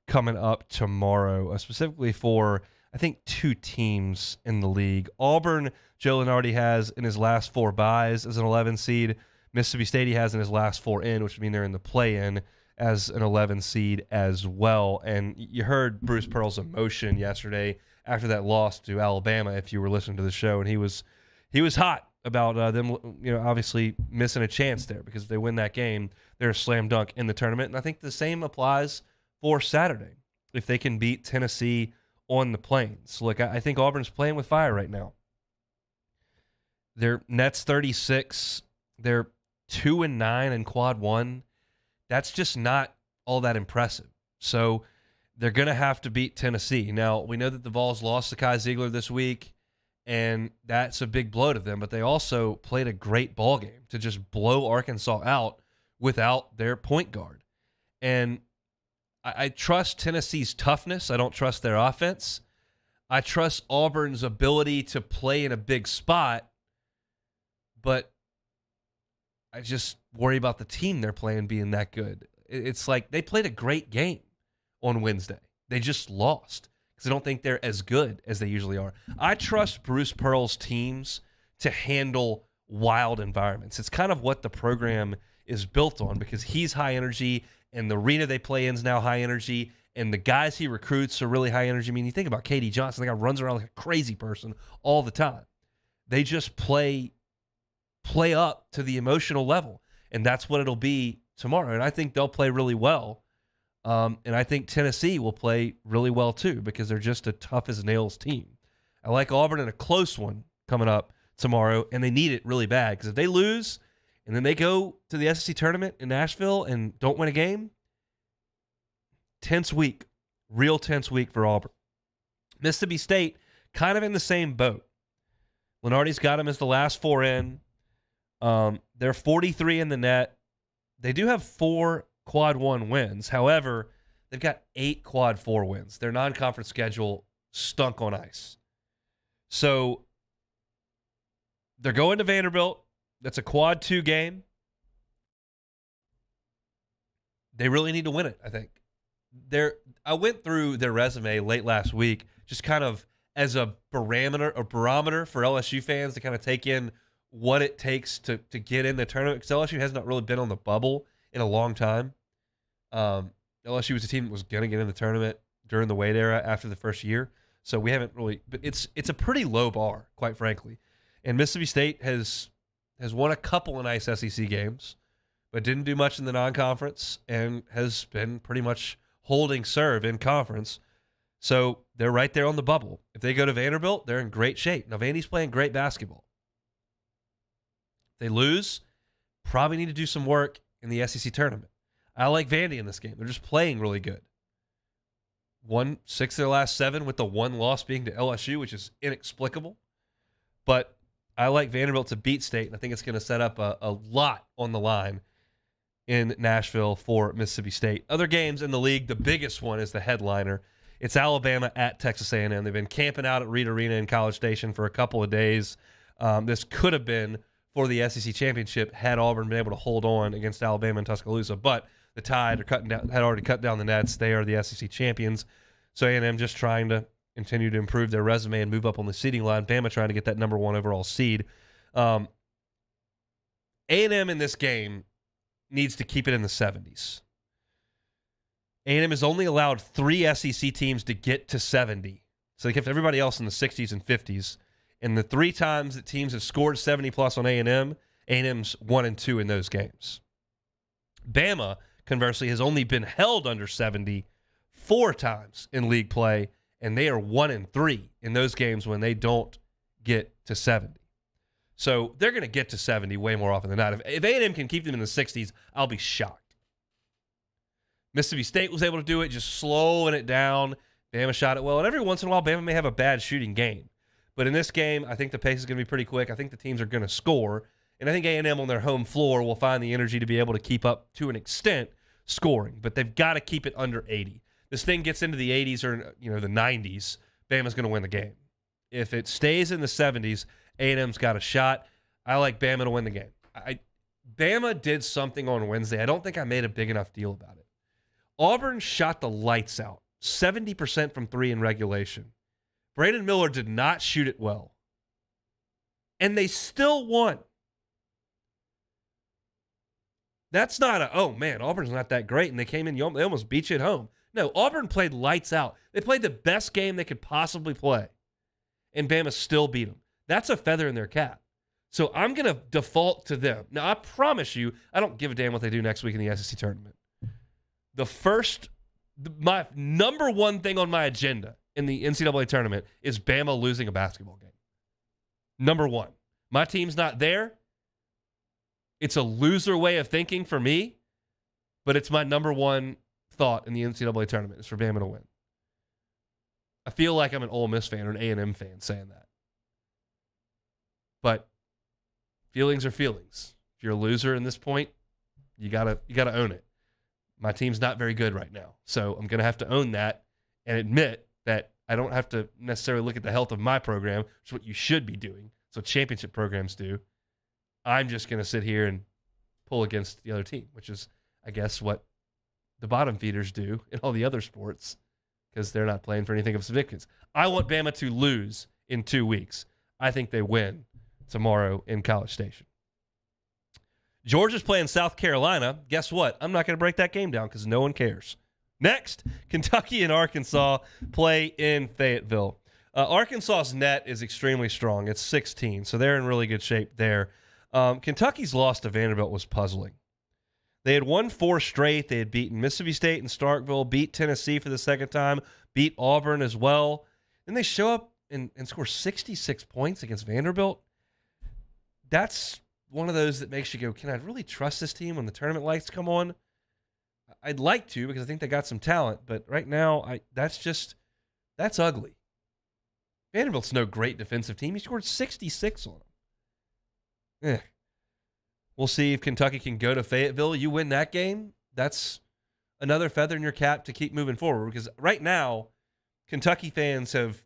coming up tomorrow, specifically for, I think, 2 teams in the league. Auburn, Joe Lunardi has in his last 4 byes as an 11 seed. Mississippi State he has in his last 4 in, which would mean they're in the play-in as an 11 seed as well. And you heard Bruce Pearl's emotion yesterday after that loss to Alabama, if you were listening to the show, and he was hot about them, obviously missing a chance there, because if they win that game, they're a slam dunk in the tournament. And I think the same applies for Saturday, if they can beat Tennessee on the Plains. Look, I think Auburn's playing with fire right now. Their net's 36. They're 2-9 in quad 1. That's just not all that impressive. So they're going to have to beat Tennessee. Now, we know that the Vols lost to Kai Ziegler this week, and that's a big blow to them, but they also played a great ball game to just blow Arkansas out without their point guard. And I trust Tennessee's toughness. I don't trust their offense. I trust Auburn's ability to play in a big spot, but I just worry about the team they're playing being that good. It's like they played a great game on Wednesday. They just lost because I don't think they're as good as they usually are. I trust Bruce Pearl's teams to handle wild environments. It's kind of what the program is built on, because he's high energy, and the arena they play in is now high energy, and the guys he recruits are really high energy. I mean, you think about KD Johnson, the guy runs around like a crazy person all the time. They just play up to the emotional level, and that's what it'll be tomorrow. And I think they'll play really well, and I think Tennessee will play really well too, because they're just a tough-as-nails team. I like Auburn in a close one coming up tomorrow, and they need it really bad, because if they lose and then they go to the SEC tournament in Nashville and don't win a game, tense week, real tense week for Auburn. Mississippi State, kind of in the same boat. Lunardi's got them as the last 4 in. They're 43 in the net. They do have 4 quad 1 wins. However, they've got 8 quad 4 wins. Their non-conference schedule stunk on ice. So they're going to Vanderbilt. That's a quad 2 game. They really need to win it, I think. I went through their resume late last week, just kind of as a barometer for LSU fans to kind of take in what it takes to get in the tournament, because LSU has not really been on the bubble in a long time. LSU was a team that was going to get in the tournament during the Wade era after the first year, so we haven't really. But it's a pretty low bar, quite frankly. And Mississippi State has won a couple of nice SEC games, but didn't do much in the non-conference, and has been pretty much holding serve in conference. So they're right there on the bubble. If they go to Vanderbilt, they're in great shape. Now, Vandy's playing great basketball. If they lose, probably need to do some work in the SEC tournament. I like Vandy in this game. They're just playing really good. Won 6 of their last 7, with the 1 loss being to LSU, which is inexplicable. But I like Vanderbilt to beat State, and I think it's going to set up a lot on the line in Nashville for Mississippi State. Other games in the league, the biggest one is the headliner. It's Alabama at Texas A&M. They've been camping out at Reed Arena in College Station for a couple of days. This could have been for the SEC championship had Auburn been able to hold on against Alabama and Tuscaloosa, but the Tide had already cut down the nets. They are the SEC champions. So A&M just trying to continue to improve their resume and move up on the seeding line. Bama trying to get that number 1 overall seed. A&M in this game needs to keep it in the 70s. A&M has only allowed 3 SEC teams to get to 70. So they kept everybody else in the 60s and 50s. And the 3 times that teams have scored 70-plus on A&M, A&M's 1-2 in those games. Bama, conversely, has only been held under 70 4 times in league play, and they are 1-3 in those games when they don't get to 70. So they're going to get to 70 way more often than not. If A&M can keep them in the 60s, I'll be shocked. Mississippi State was able to do it, just slowing it down. Bama shot it well. And every once in a while, Bama may have a bad shooting game. But in this game, I think the pace is going to be pretty quick. I think the teams are going to score. And I think A&M on their home floor will find the energy to be able to keep up, to an extent, scoring. But they've got to keep it under 80. This thing gets into the 80s or the 90s, Bama's going to win the game. If it stays in the 70s, A&M's got a shot. I like Bama to win the game. Bama did something on Wednesday. I don't think I made a big enough deal about it. Auburn shot the lights out, 70% from 3 in regulation. Brandon Miller did not shoot it well. And they still won. That's not Auburn's not that great, and they came in, they almost beat you at home. No, Auburn played lights out. They played the best game they could possibly play, and Bama still beat them. That's a feather in their cap. So I'm going to default to them. Now, I promise you, I don't give a damn what they do next week in the SEC tournament. My number one thing on my agenda in the NCAA tournament is Bama losing a basketball game. Number one. My team's not there. It's a loser way of thinking for me, but it's my number one thought in the NCAA tournament is for Bama to win. I feel like I'm an Ole Miss fan or an A&M fan saying that. But feelings are feelings. If you're a loser in this point, you gotta own it. My team's not very good right now, so I'm going to have to own that and admit that I don't have to necessarily look at the health of my program, which is what you should be doing. So championship programs do. I'm just going to sit here and pull against the other team, which is, I guess, what the bottom feeders do in all the other sports because they're not playing for anything of significance. I want Bama to lose in 2 weeks. I think they win tomorrow in College Station. Georgia's playing South Carolina. Guess what? I'm not going to break that game down because no one cares. Next, Kentucky and Arkansas play in Fayetteville. Arkansas's net is extremely strong. It's 16, so they're in really good shape there. Kentucky's loss to Vanderbilt was puzzling. They had won 4 straight. They had beaten Mississippi State and Starkville, beat Tennessee for the second time, beat Auburn as well. Then they show up and score 66 points against Vanderbilt. That's one of those that makes you go, can I really trust this team when the tournament lights come on? I'd like to because I think they got some talent, but right now that's ugly. Vanderbilt's no great defensive team. He scored 66 on them. We'll see if Kentucky can go to Fayetteville. You win that game, that's another feather in your cap to keep moving forward because right now Kentucky fans have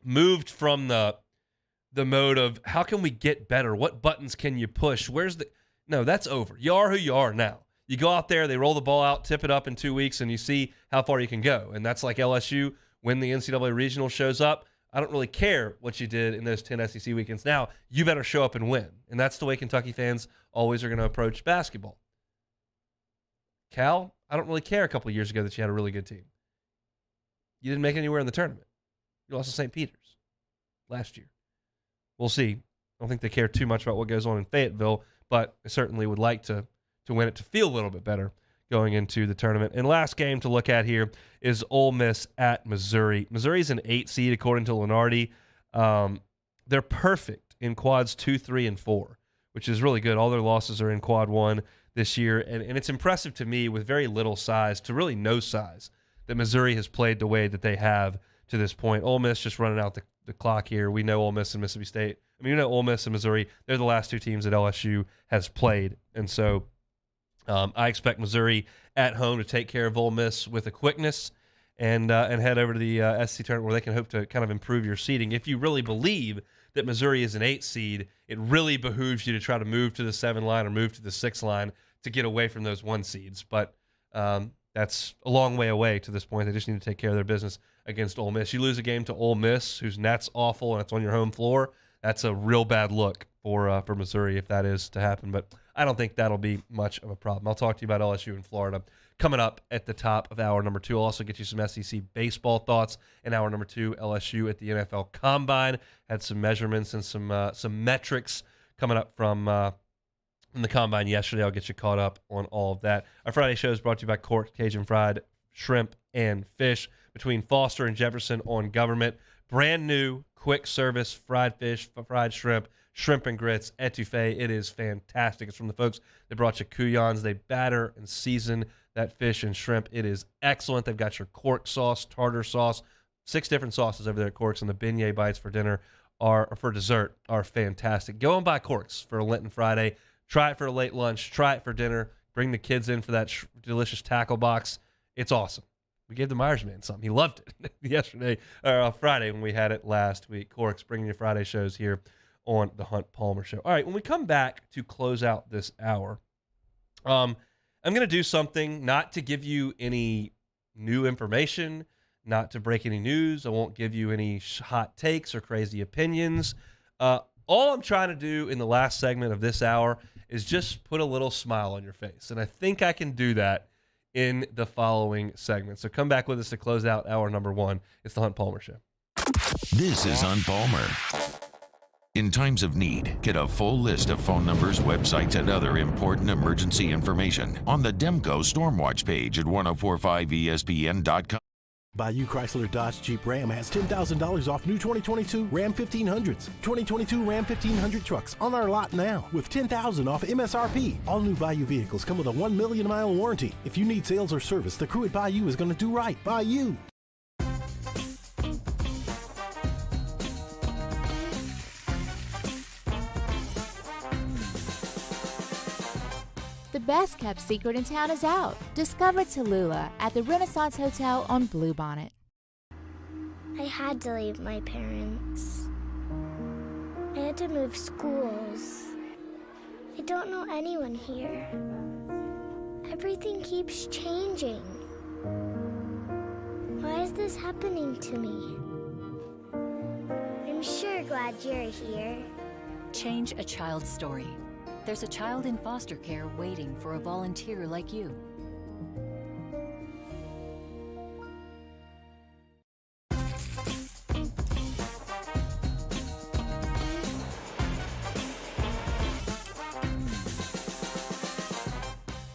moved from the mode of how can we get better? What buttons can you push? No, that's over. You are who you are now. You go out there, they roll the ball out, tip it up in 2 weeks, and you see how far you can go. And that's like LSU when the NCAA regional shows up. I don't really care what you did in those 10 SEC weekends. Now, you better show up and win. And that's the way Kentucky fans always are going to approach basketball. Cal, I don't really care a couple of years ago that you had a really good team. You didn't make it anywhere in the tournament. You lost to St. Peter's last year. We'll see. I don't think they care too much about what goes on in Fayetteville, but I certainly would like to win it to feel a little bit better going into the tournament. And last game to look at here is Ole Miss at Missouri. Missouri's an 8 seed according to Lunardi. They're perfect in quads 2, 3, and 4, which is really good. All their losses are in quad 1 this year, and it's impressive to me with very little size to really no size that Missouri has played the way that they have to this point. Ole Miss just running out the clock here. We know Ole Miss and Mississippi State. I mean, Ole Miss and Missouri, they're the last 2 teams that LSU has played. And so I expect Missouri at home to take care of Ole Miss with a quickness and head over to the SEC tournament where they can hope to kind of improve your seeding. If you really believe that Missouri is an 8 seed, it really behooves you to try to move to the 7 line or move to the 6 line to get away from those 1 seeds. But that's a long way away to this point. They just need to take care of their business against Ole Miss. You lose a game to Ole Miss, whose net's awful, and it's on your home floor, that's a real bad look for Missouri if that is to happen. But I don't think that'll be much of a problem. I'll talk to you about LSU and Florida coming up at the top of hour number 2. I'll also get you some SEC baseball thoughts in hour number 2. LSU at the NFL Combine had some measurements and some metrics coming up from the Combine yesterday. I'll get you caught up on all of that. Our Friday show is brought to you by Cork Cajun Fried Shrimp and Fish between Foster and Jefferson on Government. Brand new, quick service, fried fish, fried shrimp, shrimp and grits, etouffee. It is fantastic. It's from the folks that brought you Couillons. They batter and season that fish and shrimp. It is excellent. They've got your Cork sauce, tartar sauce, 6 different sauces over there at Cork's, and the beignet bites for dinner or for dessert are fantastic. Go and buy Cork's for a Lenten Friday. Try it for a late lunch. Try it for dinner. Bring the kids in for that delicious tackle box. It's awesome. We gave the Myers man something. He loved it yesterday, or Friday when we had it last week. Cork's bringing you Friday shows here on the Hunt Palmer Show. All right, when we come back to close out this hour, I'm going to do something not to give you any new information, not to break any news. I won't give you any hot takes or crazy opinions. All I'm trying to do in the last segment of this hour is just put a little smile on your face. And I think I can do that in the following segment. So come back with us to close out hour number 1. It's the Hunt Palmer Show. This is Hunt Palmer. In times of need, get a full list of phone numbers, websites, and other important emergency information on the Demco Stormwatch page at 1045ESPN.com. Bayou Chrysler Dodge Jeep Ram has $10,000 off new 2022 Ram 1500s. 2022 Ram 1500 trucks on our lot now with $10,000 off MSRP. All new Bayou vehicles come with a 1 million mile warranty. If you need sales or service, the crew at Bayou is going to do right by you. The best kept secret in town is out. Discover Tallulah at the Renaissance Hotel on Bluebonnet. I had to leave my parents. I had to move schools. I don't know anyone here. Everything keeps changing. Why is this happening to me? I'm sure glad you're here. Change a child's story. There's a child in foster care waiting for a volunteer like you.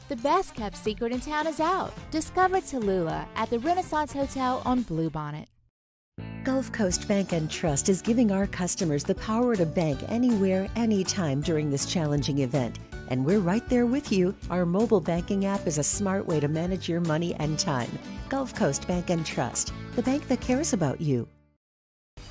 The best kept secret in town is out. Discover Tallulah at the Renaissance Hotel on Bluebonnet. Gulf Coast Bank and Trust is giving our customers the power to bank anywhere, anytime during this challenging event. And we're right there with you. Our mobile banking app is a smart way to manage your money and time. Gulf Coast Bank and Trust, the bank that cares about you.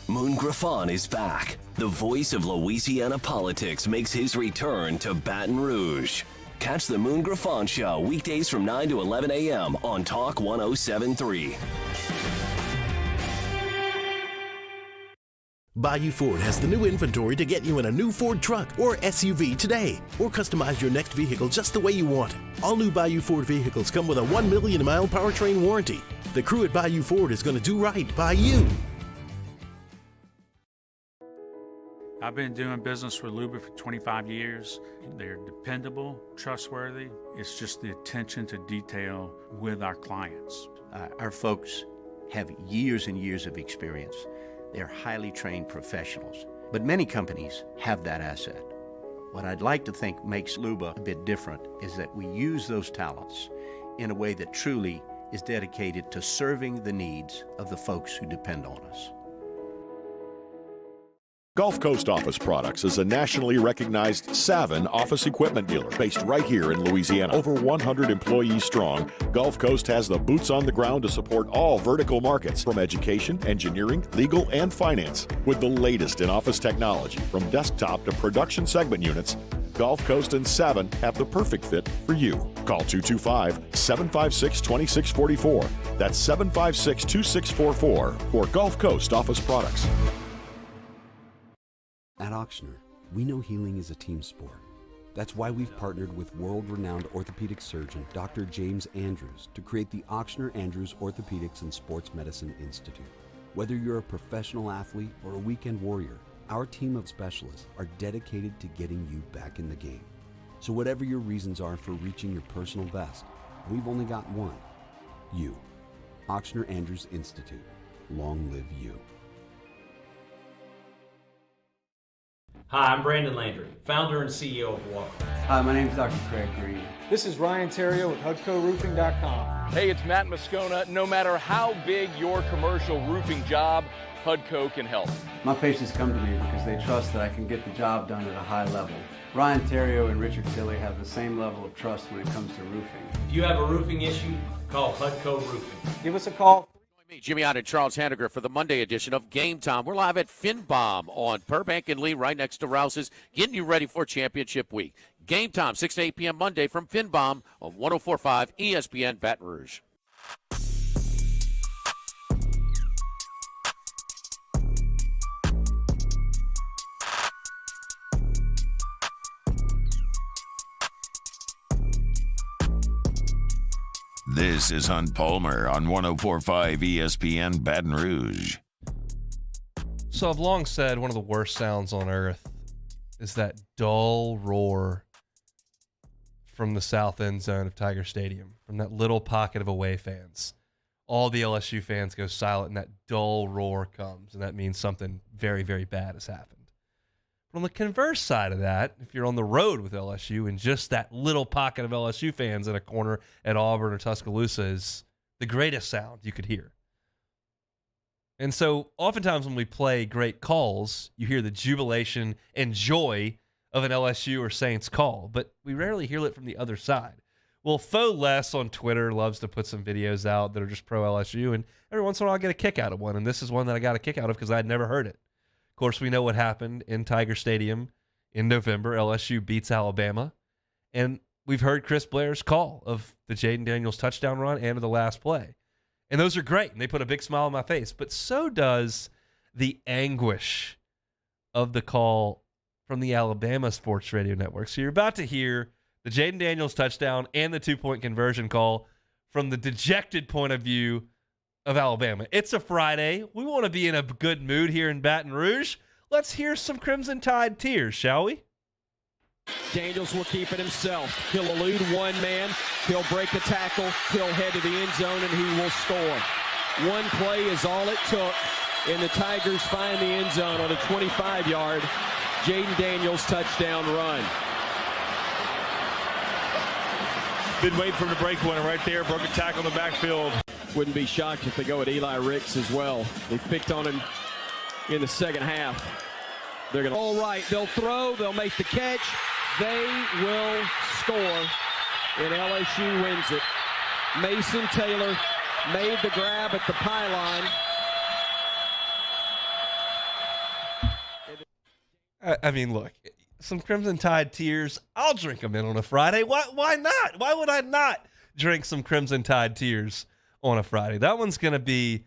Moon Griffon is back. The voice of Louisiana politics makes his return to Baton Rouge. Catch the Moon Griffon Show weekdays from 9 to 11 a.m. on Talk 107.3. Bayou Ford has the new inventory to get you in a new Ford truck or SUV today, or customize your next vehicle just the way you want it. All new Bayou Ford vehicles come with a 1 million mile powertrain warranty. The crew at Bayou Ford is going to do right by you. I've been doing business with Luba for 25 years. They're dependable, trustworthy. It's just the attention to detail with our clients. Our folks have years and years of experience. They're highly trained professionals, but many companies have that asset. What I'd like to think makes Luba a bit different is that we use those talents in a way that truly is dedicated to serving the needs of the folks who depend on us. Gulf Coast Office Products is a nationally recognized Savin office equipment dealer based right here in Louisiana. Over 100 employees strong, Gulf Coast has the boots on the ground to support all vertical markets, from education, engineering, legal, and finance. With the latest in office technology, from desktop to production segment units, Gulf Coast and Savin have the perfect fit for you. Call 225-756-2644. That's 756-2644 for Gulf Coast Office Products. At Auctioner, we know healing is a team sport. That's why we've partnered with world-renowned orthopedic surgeon Dr. James Andrews to create the Auctioner Andrews Orthopedics and Sports Medicine Institute. Whether you're a professional athlete or a weekend warrior, Our team of specialists are dedicated to getting you back in the game. So whatever your reasons are for reaching your personal best, we've only got one. You. Ochsner Andrews Institute. Long live you. Hi, I'm Brandon Landry, founder and CEO of Walker. Hi, my name is Dr. Craig Green. This is Ryan Terrio with HUDCORoofing.com. Hey, it's Matt Moscona. No matter how big your commercial roofing job, HUDCO can help. My patients come to me because they trust that I can get the job done at a high level. Ryan Terrio and Richard Tilley have the same level of trust when it comes to roofing. If you have a roofing issue, call HUDCO Roofing. Give us a call. Me, Jimmy Ott and Charles Hanniger for the Monday edition of Game Time. We're live at Finbom on Burbank and Lee, right next to Rouse's, getting you ready for championship week. Game Time, 6 to 8 p.m. Monday from Finbom on 104.5 ESPN Baton Rouge. This is Hunt Palmer on 104.5 ESPN Baton Rouge. So I've long said one of the worst sounds on earth is that dull roar from the south end zone of Tiger Stadium, from that little pocket of away fans. All the LSU fans go silent and that dull roar comes, and that means something very, very bad has happened. But on the converse side of that, if you're on the road with LSU and just that little pocket of LSU fans in a corner at Auburn or Tuscaloosa is the greatest sound you could hear. And so oftentimes when we play great calls, you hear the jubilation and joy of an LSU or Saints call, but we rarely hear it from the other side. Well, Faux Les on Twitter loves to put some videos out that are just pro LSU, and every once in a while I get a kick out of one, and this is one that I got a kick out of because I had never heard it. Of course, we know what happened in Tiger Stadium in November. LSU beats Alabama. And we've heard Chris Blair's call of the Jaden Daniels touchdown run and of the last play. And those are great, and they put a big smile on my face. But so does the anguish of the call from the Alabama Sports Radio Network. So you're about to hear the Jaden Daniels touchdown and the two-point conversion call from the dejected point of view of Alabama. It's a Friday. We want to be in a good mood here in Baton Rouge. Let's hear some Crimson Tide tears, shall we? Daniels will keep it himself. He'll elude one man. He'll break a tackle. He'll head to the end zone, and he will score. One play is all it took, and the Tigers find the end zone on a 25-yard Jaden Daniels touchdown run. Been waiting for him to break one right there. Broke a tackle in the backfield. Wouldn't be shocked if they go at Eli Ricks as well. They picked on him in the second half. They're going to all right. They'll throw. They'll make the catch. They will score, and LSU wins it. Mason Taylor made the grab at the pylon. I mean, look, some Crimson Tide tears. I'll drink them in on a Friday. Why not? Why would I not drink some Crimson Tide tears on a Friday? That one's going to be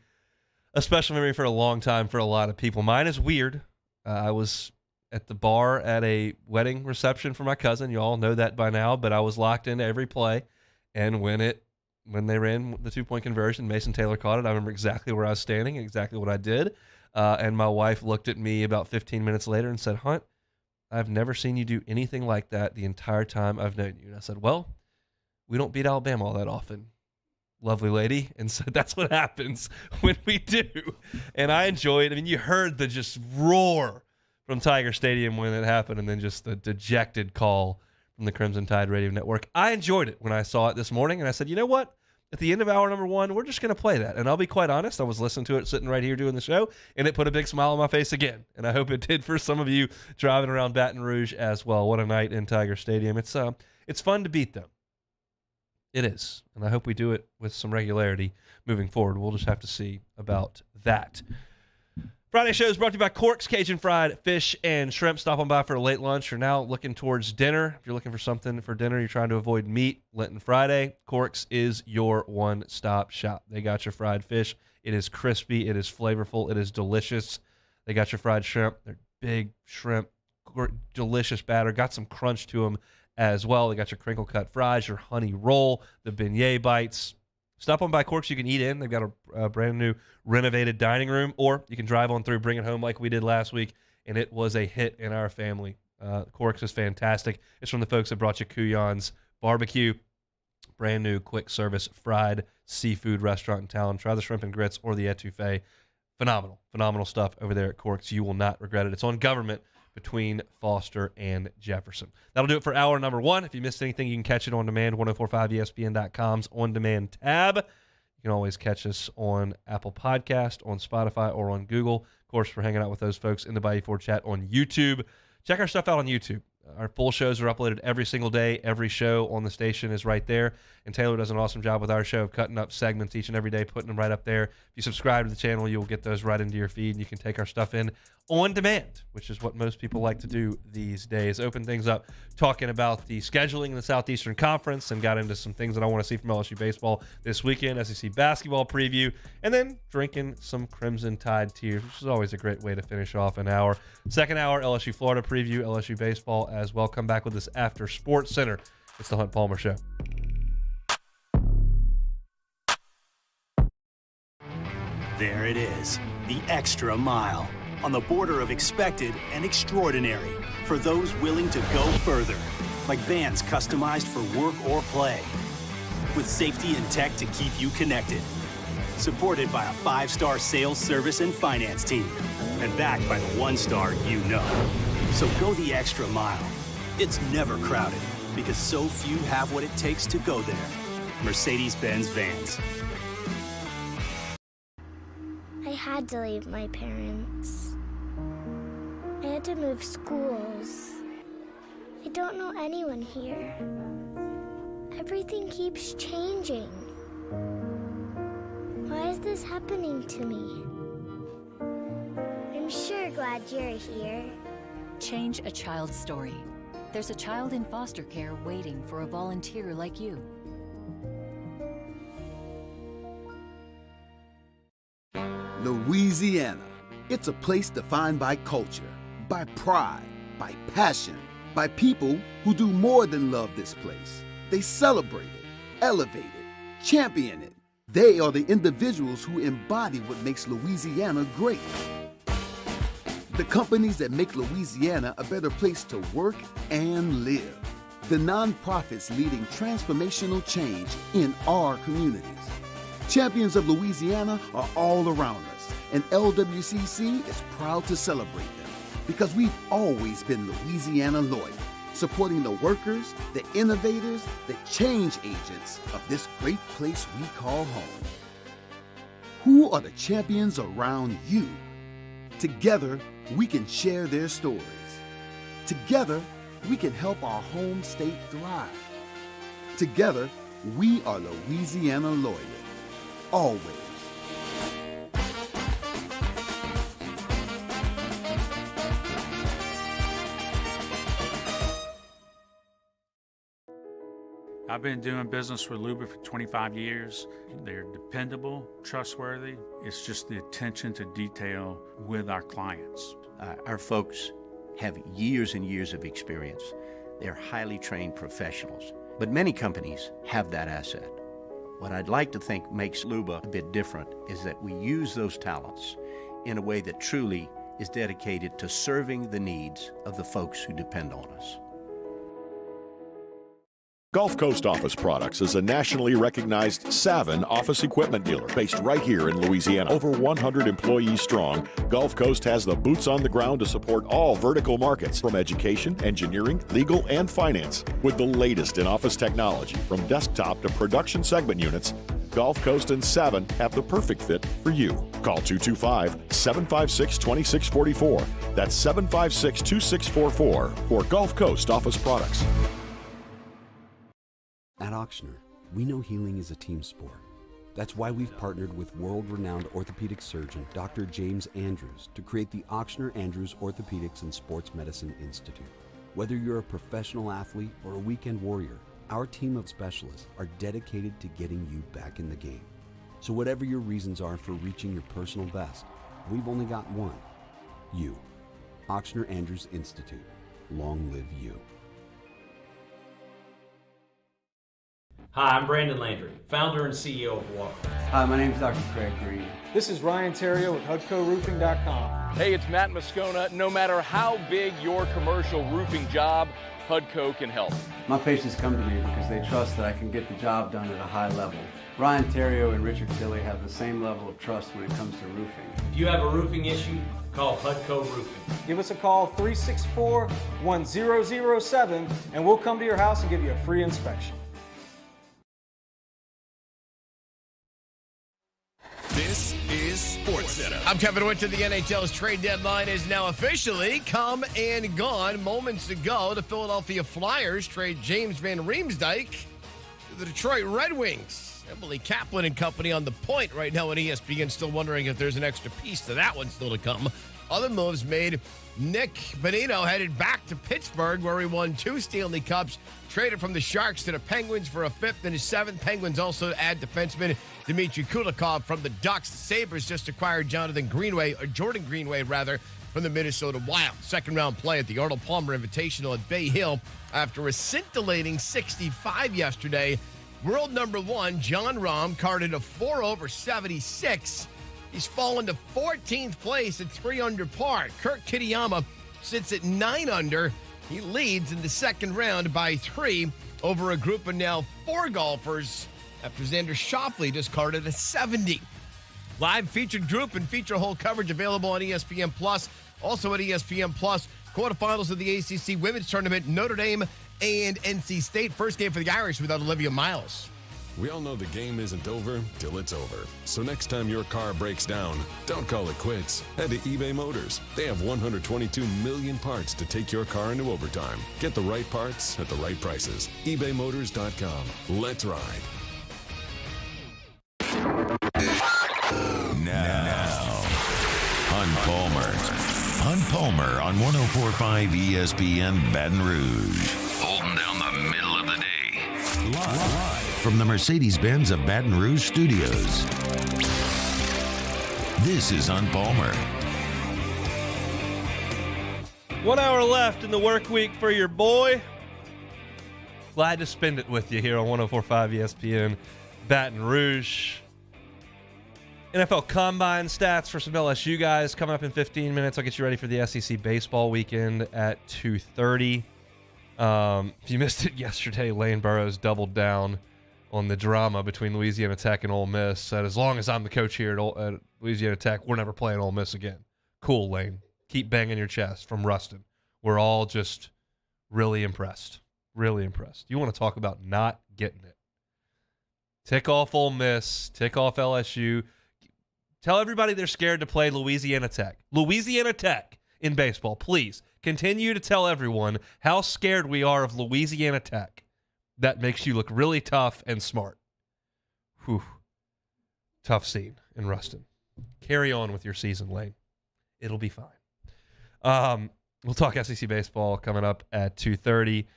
a special memory for a long time for a lot of people. Mine is weird. I was at the bar at a wedding reception for my cousin. You all know that by now, but I was locked into every play. And when they ran the two-point conversion, Mason Taylor caught it. I remember exactly where I was standing, exactly what I did. And my wife looked at me about 15 minutes later and said, "Hunt, I've never seen you do anything like that the entire time I've known you." And I said, "Well, we don't beat Alabama all that often, lovely lady." And so that's what happens when we do. And I enjoyed it. I mean, you heard the just roar from Tiger Stadium when it happened, and then just the dejected call from the Crimson Tide Radio Network. I enjoyed it when I saw it this morning, and I said, you know what? At the end of hour number one, we're just going to play that. And I'll be quite honest, I was listening to it sitting right here doing the show, and it put a big smile on my face again. And I hope it did for some of you driving around Baton Rouge as well. What a night in Tiger Stadium. It's fun to beat them. It is. And I hope we do it with some regularity moving forward. We'll just have to see about that. Friday show is brought to you by Cork's Cajun Fried Fish and Shrimp. Stop on by for a late lunch. You're now looking towards dinner. If you're looking for something for dinner, you're trying to avoid meat, Lenten Friday, Cork's is your one-stop shop. They got your fried fish. It is crispy. It is flavorful. It is delicious. They got your fried shrimp. They're big shrimp, delicious batter. Got some crunch to them as well. They got your crinkle-cut fries, your honey roll, the beignet bites. Stop on by Cork's. You can eat in. They've got a brand new renovated dining room, or you can drive on through, bring it home like we did last week, and it was a hit in our family. Corks is fantastic. It's from the folks that brought you Kuyon's Barbecue, brand new quick service fried seafood restaurant in town. Try the shrimp and grits or the etouffee. Phenomenal stuff over there at Corks. You will not regret it. It's on Government between Foster and Jefferson. That'll do it for hour number 1. If you missed anything, you can catch it on demand, 1045ESPN.com's on demand tab. You can always catch us on Apple Podcast, on Spotify, or on Google. Of course, we're hanging out with those folks in the Bayou Ford chat on YouTube. Check our stuff out on YouTube. Our full shows are uploaded every single day. Every show on the station is right there. And Taylor does an awesome job with our show of cutting up segments each and every day, putting them right up there. If you subscribe to the channel, you'll get those right into your feed, and you can take our stuff in on demand, which is what most people like to do these days. Open things up talking about the scheduling in the Southeastern Conference, and got into some things that I want to see from LSU baseball this weekend, SEC basketball preview, and then drinking some Crimson Tide tears, which is always a great way to finish off an hour. Second hour, LSU-Florida preview, LSU baseball as well. Come back with us after Sports Center. It's the Hunt Palmer Show. There it is, the extra mile, on the border of expected and extraordinary, for those willing to go further, like vans customized for work or play, with safety and tech to keep you connected, supported by a 5-star sales, service, and finance team, and backed by the 1-star you know. So go the extra mile. It's never crowded, because so few have what it takes to go there. Mercedes-Benz Vans. I had to leave my parents. I had to move schools. I don't know anyone here. Everything keeps changing. Why is this happening to me? I'm sure glad you're here. Change a child's story. There's a child in foster care waiting for a volunteer like you. Louisiana. It's a place defined by culture, by pride, by passion, by people who do more than love this place. They celebrate it, elevate it, champion it. They are the individuals who embody what makes Louisiana great. The companies that make Louisiana a better place to work and live. The nonprofits leading transformational change in our communities. Champions of Louisiana are all around us, and LWCC is proud to celebrate them because we've always been Louisiana loyal, supporting the workers, the innovators, the change agents of this great place we call home. Who are the champions around you? Together, we can share their stories. Together, we can help our home state thrive. Together, we are Louisiana loyal. Always. I've been doing business with Luba for 25 years. They're dependable, trustworthy. It's just the attention to detail with our clients. Our folks have years and years of experience. They're highly trained professionals, but many companies have that asset. What I'd like to think makes Luba a bit different is that we use those talents in a way that truly is dedicated to serving the needs of the folks who depend on us. Gulf Coast Office Products is a nationally recognized Savin office equipment dealer based right here in Louisiana. Over 100 employees strong, Gulf Coast has the boots on the ground to support all vertical markets from education, engineering, legal, and finance. With the latest in office technology from desktop to production segment units, Gulf Coast and Savin have the perfect fit for you. Call 225-756-2644. That's 756-2644 for Gulf Coast Office Products. At Auctioner, we know healing is a team sport. That's why we've partnered with world-renowned orthopedic surgeon Dr. James Andrews to create the Auctioner Andrews Orthopedics and Sports Medicine Institute. Whether you're a professional athlete or a weekend warrior, our team of specialists are dedicated to getting you back in the game. So whatever your reasons are for reaching your personal best, we've only got one. You. Auctioner Andrews Institute. Long live you. Hi, I'm Brandon Landry, founder and CEO of Walker. Hi, my name is Dr. Craig Green. This is Ryan Terrio with HUDCORoofing.com. Hey, it's Matt Moscona. No matter how big your commercial roofing job, HUDCO can help. My patients come to me because they trust that I can get the job done at a high level. Ryan Terrio and Richard Tilley have the same level of trust when it comes to roofing. If you have a roofing issue, call HUDCO Roofing. Give us a call, 364-1007, and we'll come to your house and give you a free inspection. This is SportsCenter. I'm Kevin Winter. The NHL's trade deadline is now officially come and gone. Moments ago, the Philadelphia Flyers trade James Van Riemsdyk to the Detroit Red Wings. Emily Kaplan and company on the point right now at ESPN, still wondering if there's an extra piece to that one still to come. Other moves made. Nick Bonino headed back to Pittsburgh, where he won 2 Stanley Cups. Traded from the Sharks to the Penguins for a 5th and a 7th. Penguins also add defenseman Dmitry Kulikov from the Ducks. The Sabres just acquired Jordan Greenway, from the Minnesota Wild. Second-round play at the Arnold Palmer Invitational at Bay Hill after a scintillating 65 yesterday. World number 1, John Rahm, carded a 4 over 76. He's fallen to 14th place at 3 under par. Kurt Kitayama sits at 9 under. He leads in the second round by 3 over a group of now 4 golfers after Xander Schauffele just carded a 70. Live featured group and feature whole coverage available on ESPN+. Also at ESPN+, quarterfinals of the ACC Women's Tournament, Notre Dame and NC State. First game for the Irish without Olivia Miles. We all know the game isn't over till it's over. So next time your car breaks down, don't call it quits. Head to eBay Motors. They have 122 million parts to take your car into overtime. Get the right parts at the right prices. ebaymotors.com. Let's ride. Now, Hunt Palmer on 104.5 ESPN Baton Rouge. Holding down the middle of the day. Live from the Mercedes-Benz of Baton Rouge Studios. This is Hunt Palmer. 1 hour left in the work week for your boy. Glad to spend it with you here on 104.5 ESPN Baton Rouge. NFL Combine stats for some LSU guys coming up in 15 minutes. I'll get you ready for the SEC baseball weekend at 2:30. If you missed it yesterday, Lane Burroughs doubled down on the drama between Louisiana Tech and Ole Miss. Said, as long as I'm the coach here at Louisiana Tech, we're never playing Ole Miss again. Cool, Lane. Keep banging your chest from Ruston. We're all just really impressed. Really impressed. You want to talk about not getting it. Tick off Ole Miss. Tick off LSU. Tell everybody they're scared to play Louisiana Tech. Louisiana Tech in baseball, please. Continue to tell everyone how scared we are of Louisiana Tech. That makes you look really tough and smart. Whew. Tough scene in Ruston. Carry on with your season, Lane. It'll be fine. We'll talk SEC baseball coming up at 2:30.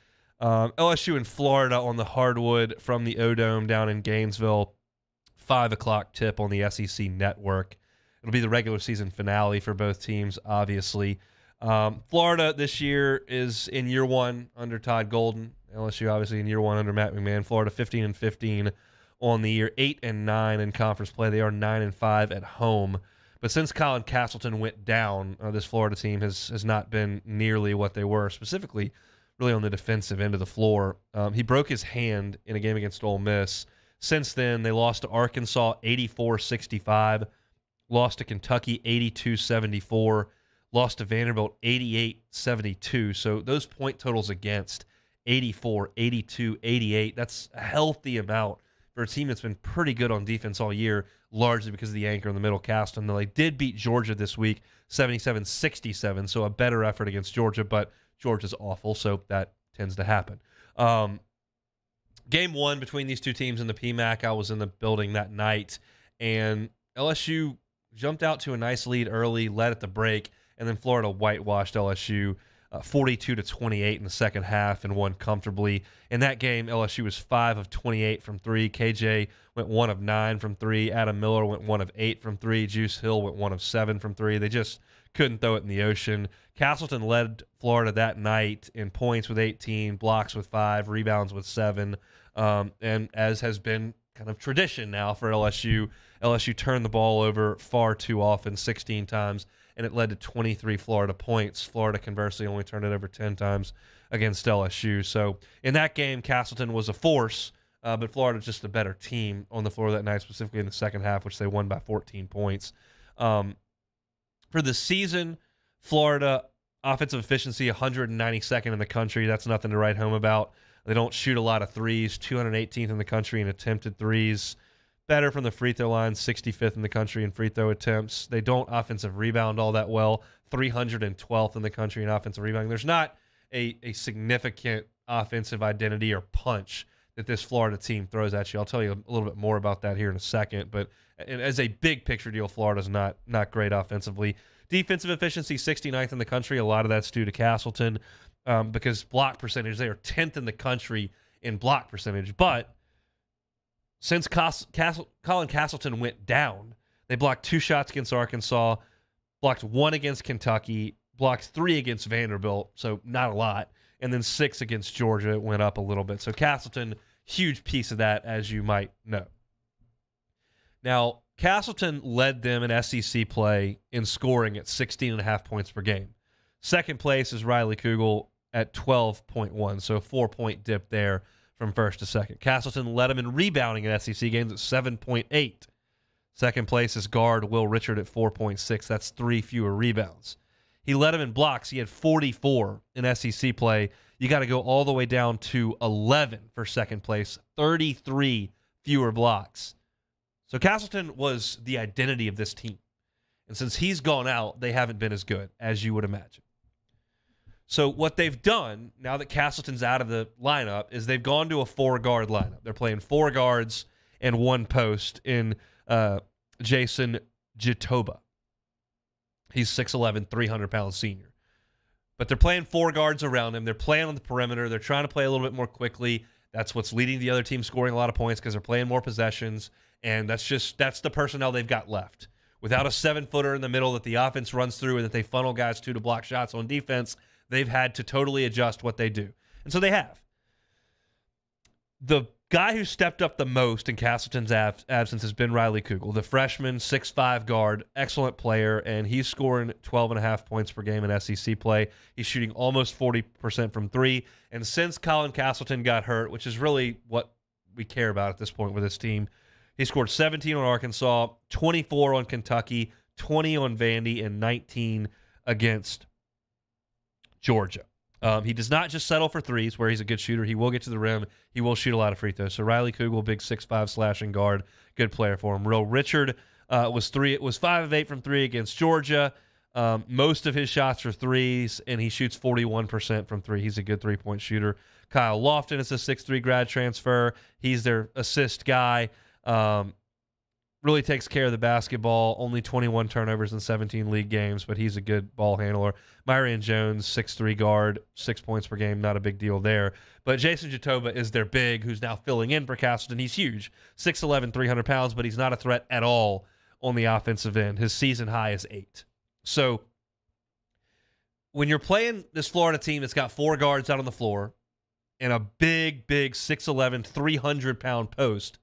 LSU and Florida on the hardwood from the O-Dome down in Gainesville. 5 o'clock tip on the SEC network. It'll be the regular season finale for both teams, obviously. Florida this year is in year 1 under Todd Golden. LSU obviously in year 1 under Matt McMahon. Florida 15-15 on the year, 8-9 in conference play. They are 9-5 at home. But since Colin Castleton went down, this Florida team has not been nearly what they were, specifically really on the defensive end of the floor. He broke his hand in a game against Ole Miss. Since then, they lost to Arkansas 84-65, lost to Kentucky 82-74, lost to Vanderbilt 88-72. So those point totals against 84, 82, 88, that's a healthy amount for a team that's been pretty good on defense all year, largely because of the anchor in the middle, Caston. They did beat Georgia this week 77-67, so a better effort against Georgia, but Georgia's awful, so that tends to happen. Game 1 between these two teams in the PMAC, I was in the building that night, and LSU jumped out to a nice lead early, led at the break, and then Florida whitewashed LSU 42-28 in the second half and won comfortably. In that game, LSU was 5 of 28 from 3. KJ went 1 of 9 from 3. Adam Miller went 1 of 8 from 3. Juice Hill went 1 of 7 from 3. They just couldn't throw it in the ocean. Castleton led Florida that night in points with 18, blocks with 5, rebounds with 7. And as has been kind of tradition now for LSU, LSU turned the ball over far too often, 16 times, and it led to 23 Florida points. Florida, conversely, only turned it over 10 times against LSU. So in that game, Castleton was a force, but Florida just a better team on the floor that night, specifically in the second half, which they won by 14 points. For the season, Florida offensive efficiency 192nd in the country. That's nothing to write home about. They don't shoot a lot of threes, 218th in the country in attempted threes. Better from the free throw line, 65th in the country in free throw attempts. They don't offensive rebound all that well, 312th in the country in offensive rebounding. There's not a significant offensive identity or punch that this Florida team throws at you. I'll tell you a little bit more about that here in a second, but as a big picture deal, Florida's not great offensively. Defensive efficiency, 69th in the country. A lot of that's due to Castleton because block percentage, they are 10th in the country in block percentage. But since Colin Castleton went down, they blocked 2 shots against Arkansas, blocked 1 against Kentucky, blocked 3 against Vanderbilt, so not a lot, and then 6 against Georgia. It went up a little bit. So Castleton, huge piece of that, as you might know. Now, Castleton led them in SEC play in scoring at 16.5 points per game. Second place is Riley Kugel at 12.1, so a 4-point dip there from first to second. Castleton led them in rebounding in SEC games at 7.8. Second place is guard Will Richard at 4.6. That's 3 fewer rebounds. He led them in blocks. He had 44 in SEC play. You got to go all the way down to 11 for second place, 33 fewer blocks. So Castleton was the identity of this team. And since he's gone out, they haven't been as good as you would imagine. So what they've done, now that Castleton's out of the lineup, is they've gone to a 4-guard lineup. They're playing 4 guards and 1 post in Jason Jitoba. He's 6'11", 300-pound senior. But they're playing 4 guards around him. They're playing on the perimeter. They're trying to play a little bit more quickly. That's what's leading the other team scoring a lot of points because they're playing more possessions. And that's the personnel they've got left. Without a 7-footer in the middle that the offense runs through and that they funnel guys to block shots on defense, they've had to totally adjust what they do. And so they have. The guy who stepped up the most in Castleton's absence has been Riley Kugel, the freshman, 6'5" guard, excellent player, and he's scoring 12.5 points per game in SEC play. He's shooting almost 40% from 3. And since Colin Castleton got hurt, which is really what we care about at this point with this team, he scored 17 on Arkansas, 24 on Kentucky, 20 on Vandy, and 19 against Georgia. He does not just settle for threes, where he's a good shooter. He will get to the rim. He will shoot a lot of free throws. So Riley Kugel, big 6'5" slashing guard, good player for him. Will Richard was 5 of 8 from 3 against Georgia. Most of his shots are threes, and he shoots 41% from 3. He's a good 3-point shooter. Kyle Lofton is a 6'3" grad transfer. He's their assist guy. Really takes care of the basketball. Only 21 turnovers in 17 league games, but he's a good ball handler. Myrion Jones, 6'3" guard, 6 points per game, not a big deal there. But Jason Jitoba is their big, who's now filling in for Castleton. He's huge, 6'11", 300 pounds, but he's not a threat at all on the offensive end. His season high is 8. So when you're playing this Florida team that's got 4 guards out on the floor and a big 6'11", 300-pound post,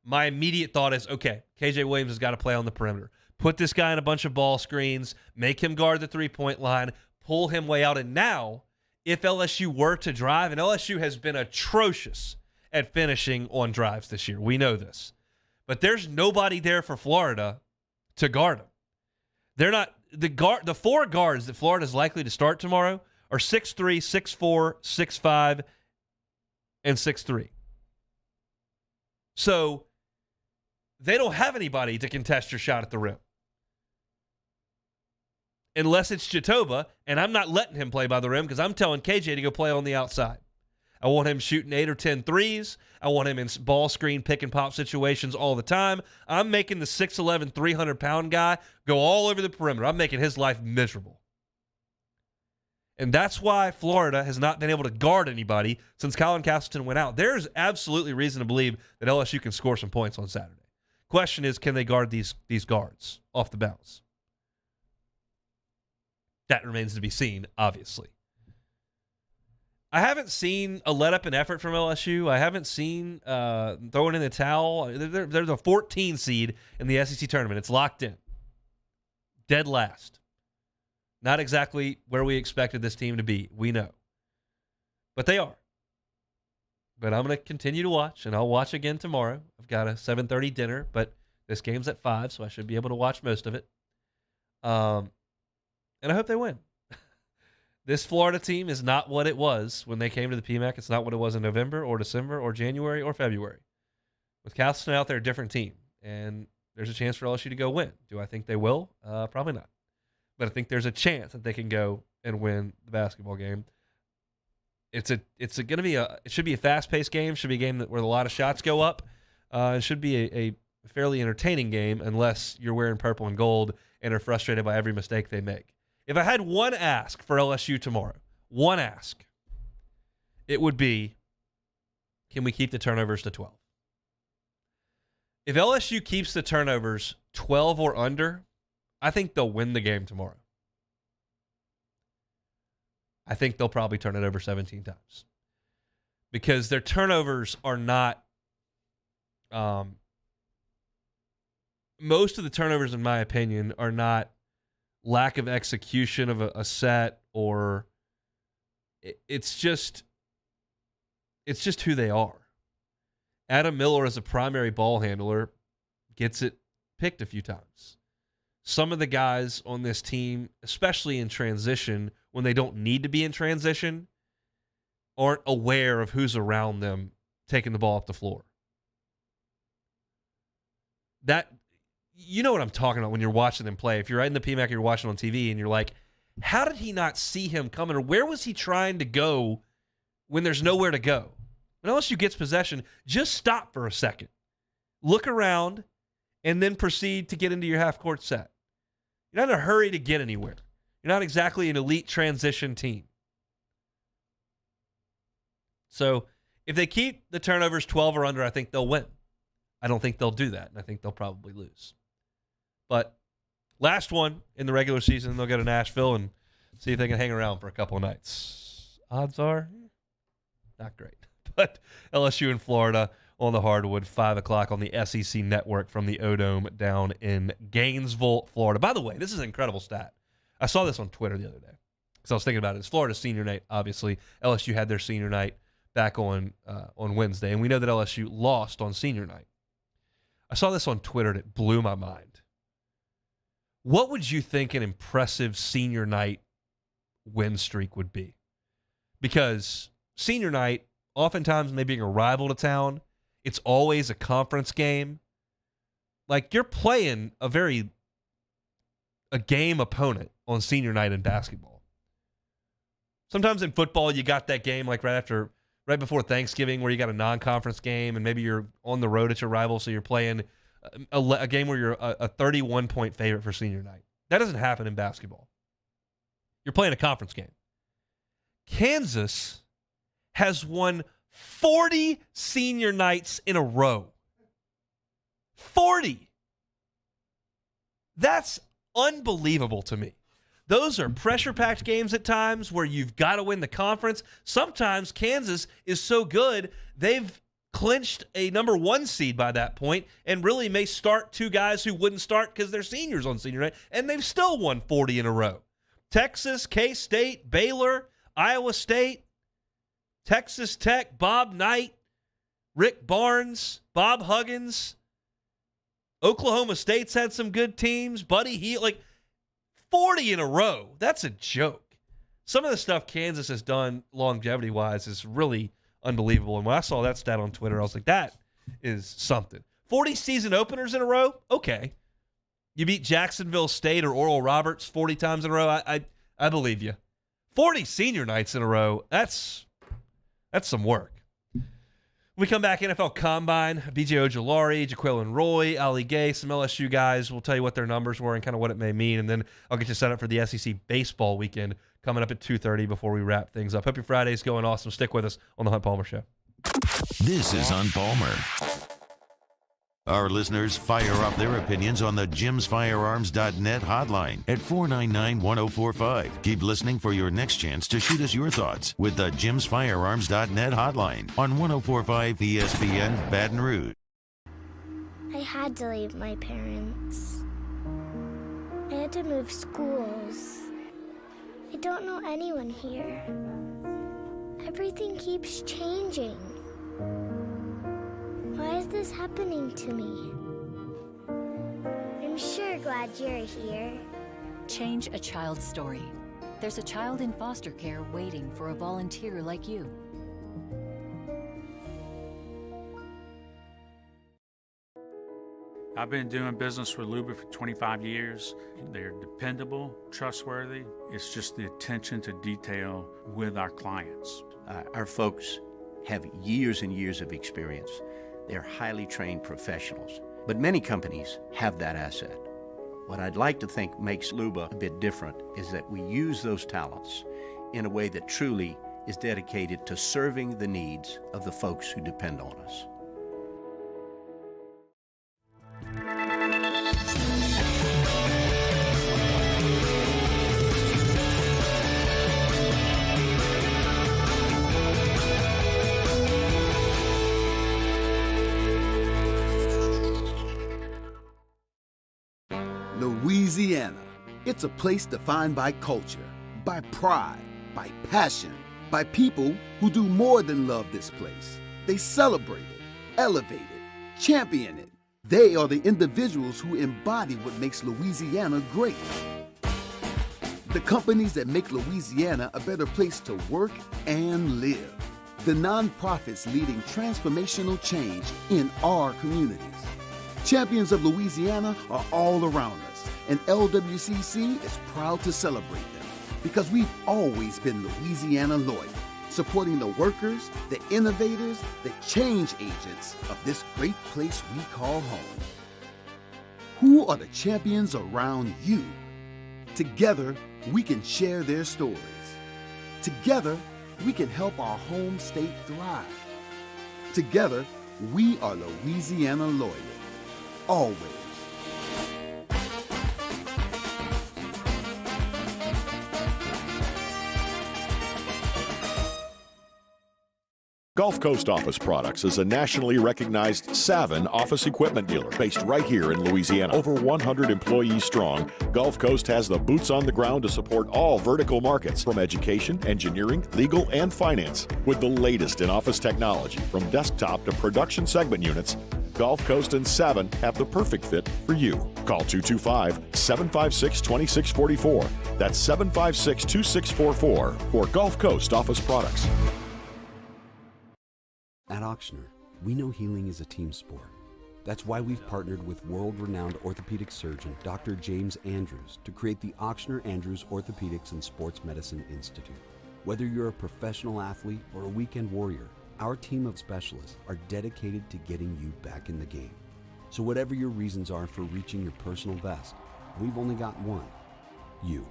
my immediate thought is, okay, KJ Williams has got to play on the perimeter. Put this guy in a bunch of ball screens, make him guard the 3-point line, pull him way out. And now, if LSU were to drive, and LSU has been atrocious at finishing on drives this year. We know this. But there's nobody there for Florida to guard them. They're not the 4 guards that Florida is likely to start tomorrow are 6'3", 6'4", 6'5", and 6'3". So they don't have anybody to contest your shot at the rim. Unless it's Jitoba, and I'm not letting him play by the rim because I'm telling KJ to go play on the outside. I want him shooting 8 or 10 threes. I want him in ball screen, pick and pop situations all the time. I'm making the 6'11", 300-pound guy go all over the perimeter. I'm making his life miserable. And that's why Florida has not been able to guard anybody since Colin Castleton went out. There's absolutely reason to believe that LSU can score some points on Saturday. Question is, can they guard these guards off the bounce? That remains to be seen, obviously. I haven't seen a let-up in effort from LSU. I haven't seen throwing in the towel. They're the 14 seed in the SEC tournament. It's locked in. Dead last. Not exactly where we expected this team to be. We know. But they are. But I'm going to continue to watch, and I'll watch again tomorrow. I've got a 7:30 dinner, but this game's at 5, so I should be able to watch most of it. And I hope they win. This Florida team is not what it was when they came to the PMAC. It's not what it was in November or December or January or February. With Cal out there, a different team. And there's a chance for LSU to go win. Do I think they will? Probably not. But I think there's a chance that they can go and win the basketball game. It should be a fast-paced game. Should be a game where a lot of shots go up. It should be a fairly entertaining game unless you're wearing purple and gold and are frustrated by every mistake they make. If I had one ask for LSU tomorrow, one ask, it would be, can we keep the turnovers to 12? If LSU keeps the turnovers 12 or under, I think they'll win the game tomorrow. I think they'll probably turn it over 17 times. Because their turnovers are not... most of the turnovers, in my opinion, are not lack of execution of a set, or it's just who they are. Adam Miller, as a primary ball handler, gets it picked a few times. Some of the guys on this team, especially in transition, when they don't need to be in transition, aren't aware of who's around them taking the ball up the floor. That, you know what I'm talking about when you're watching them play. If you're right in the PMAC, you're watching on TV, and you're like, how did he not see him coming? Or where was he trying to go when there's nowhere to go? When LSU gets possession, just stop for a second. Look around, and then proceed to get into your half-court set. You're not in a hurry to get anywhere. You're not exactly an elite transition team. So if they keep the turnovers 12 or under, I think they'll win. I don't think they'll do that, and I think they'll probably lose. But last one in the regular season, they'll go to Nashville and see if they can hang around for a couple of nights. Odds are not great. But LSU and Florida on the hardwood, 5 o'clock on the SEC Network from the O-Dome down in Gainesville, Florida. By the way, this is an incredible stat. I saw this on Twitter the other day because I was thinking about it. It's Florida's senior night, obviously. LSU had their senior night back on Wednesday, and we know that LSU lost on senior night. I saw this on Twitter, and it blew my mind. What would you think an impressive senior night win streak would be? Because senior night, oftentimes maybe being a rival to town, it's always a conference game. Like, you're playing a game opponent on senior night in basketball. Sometimes in football, you got that game like right before Thanksgiving where you got a non-conference game and maybe you're on the road at your rival, so you're playing a game where you're a 31-point favorite for senior night. That doesn't happen in basketball. You're playing a conference game. Kansas has won 40 senior nights in a row. 40. That's unbelievable to me. Those are pressure-packed games at times where you've got to win the conference. Sometimes Kansas is so good, they've clinched a number 1 seed by that point and really may start 2 guys who wouldn't start because they're seniors on senior night, and they've still won 40 in a row. Texas, K-State, Baylor, Iowa State, Texas Tech, Bob Knight, Rick Barnes, Bob Huggins. Oklahoma State's had some good teams. Buddy Hield, like 40 in a row. That's a joke. Some of the stuff Kansas has done longevity-wise is really unbelievable. And when I saw that stat on Twitter, I was like, that is something. 40 season openers in a row? Okay. You beat Jacksonville State or Oral Roberts 40 times in a row? I believe you. 40 senior nights in a row, that's some work. When we come back, NFL Combine, B.J. Ojolari, Jaquelin Roy, Ali Gay, some LSU guys. We'll tell you what their numbers were and kind of what it may mean, and then I'll get you set up for the SEC baseball weekend coming up at 2:30 before we wrap things up. Hope your Friday's going awesome. Stick with us on the Hunt Palmer Show. This is Hunt Palmer. Our listeners fire off their opinions on the jimsfirearms.net hotline at 499-1045. Keep listening for your next chance to shoot us your thoughts with the jimsfirearms.net hotline on 1045 ESPN Baton Rouge. I had to leave my parents. I had to move schools. I don't know anyone here. Everything keeps changing. Why is this happening to me? I'm sure glad you're here. Change a child's story. There's a child in foster care waiting for a volunteer like you. I've been doing business with Luba for 25 years. They're dependable, trustworthy. It's just the attention to detail with our clients. Our folks have years and years of experience. They're highly trained professionals, but many companies have that asset. What I'd like to think makes Luba a bit different is that we use those talents in a way that truly is dedicated to serving the needs of the folks who depend on us. Louisiana. It's a place defined by culture, by pride, by passion, by people who do more than love this place. They celebrate it, elevate it, champion it. They are the individuals who embody what makes Louisiana great. The companies that make Louisiana a better place to work and live. The nonprofits leading transformational change in our communities. Champions of Louisiana are all around us, and LWCC is proud to celebrate them because we've always been Louisiana loyal, supporting the workers, the innovators, the change agents of this great place we call home. Who are the champions around you? Together, we can share their stories. Together, we can help our home state thrive. Together, we are Louisiana loyal. Always. Gulf Coast Office Products is a nationally recognized Savin office equipment dealer based right here in Louisiana. Over 100 employees strong, Gulf Coast has the boots on the ground to support all vertical markets, from education, engineering, legal, and finance. With the latest in office technology, from desktop to production segment units, Gulf Coast and Savin have the perfect fit for you. Call 225-756-2644. That's 756-2644 for Gulf Coast Office Products. At Auctioner, we know healing is a team sport. That's why we've partnered with world-renowned orthopedic surgeon Dr. James Andrews to create the Auctioner Andrews Orthopedics and Sports Medicine Institute. Whether you're a professional athlete or a weekend warrior, our team of specialists are dedicated to getting you back in the game. So whatever your reasons are for reaching your personal best, we've only got one. You.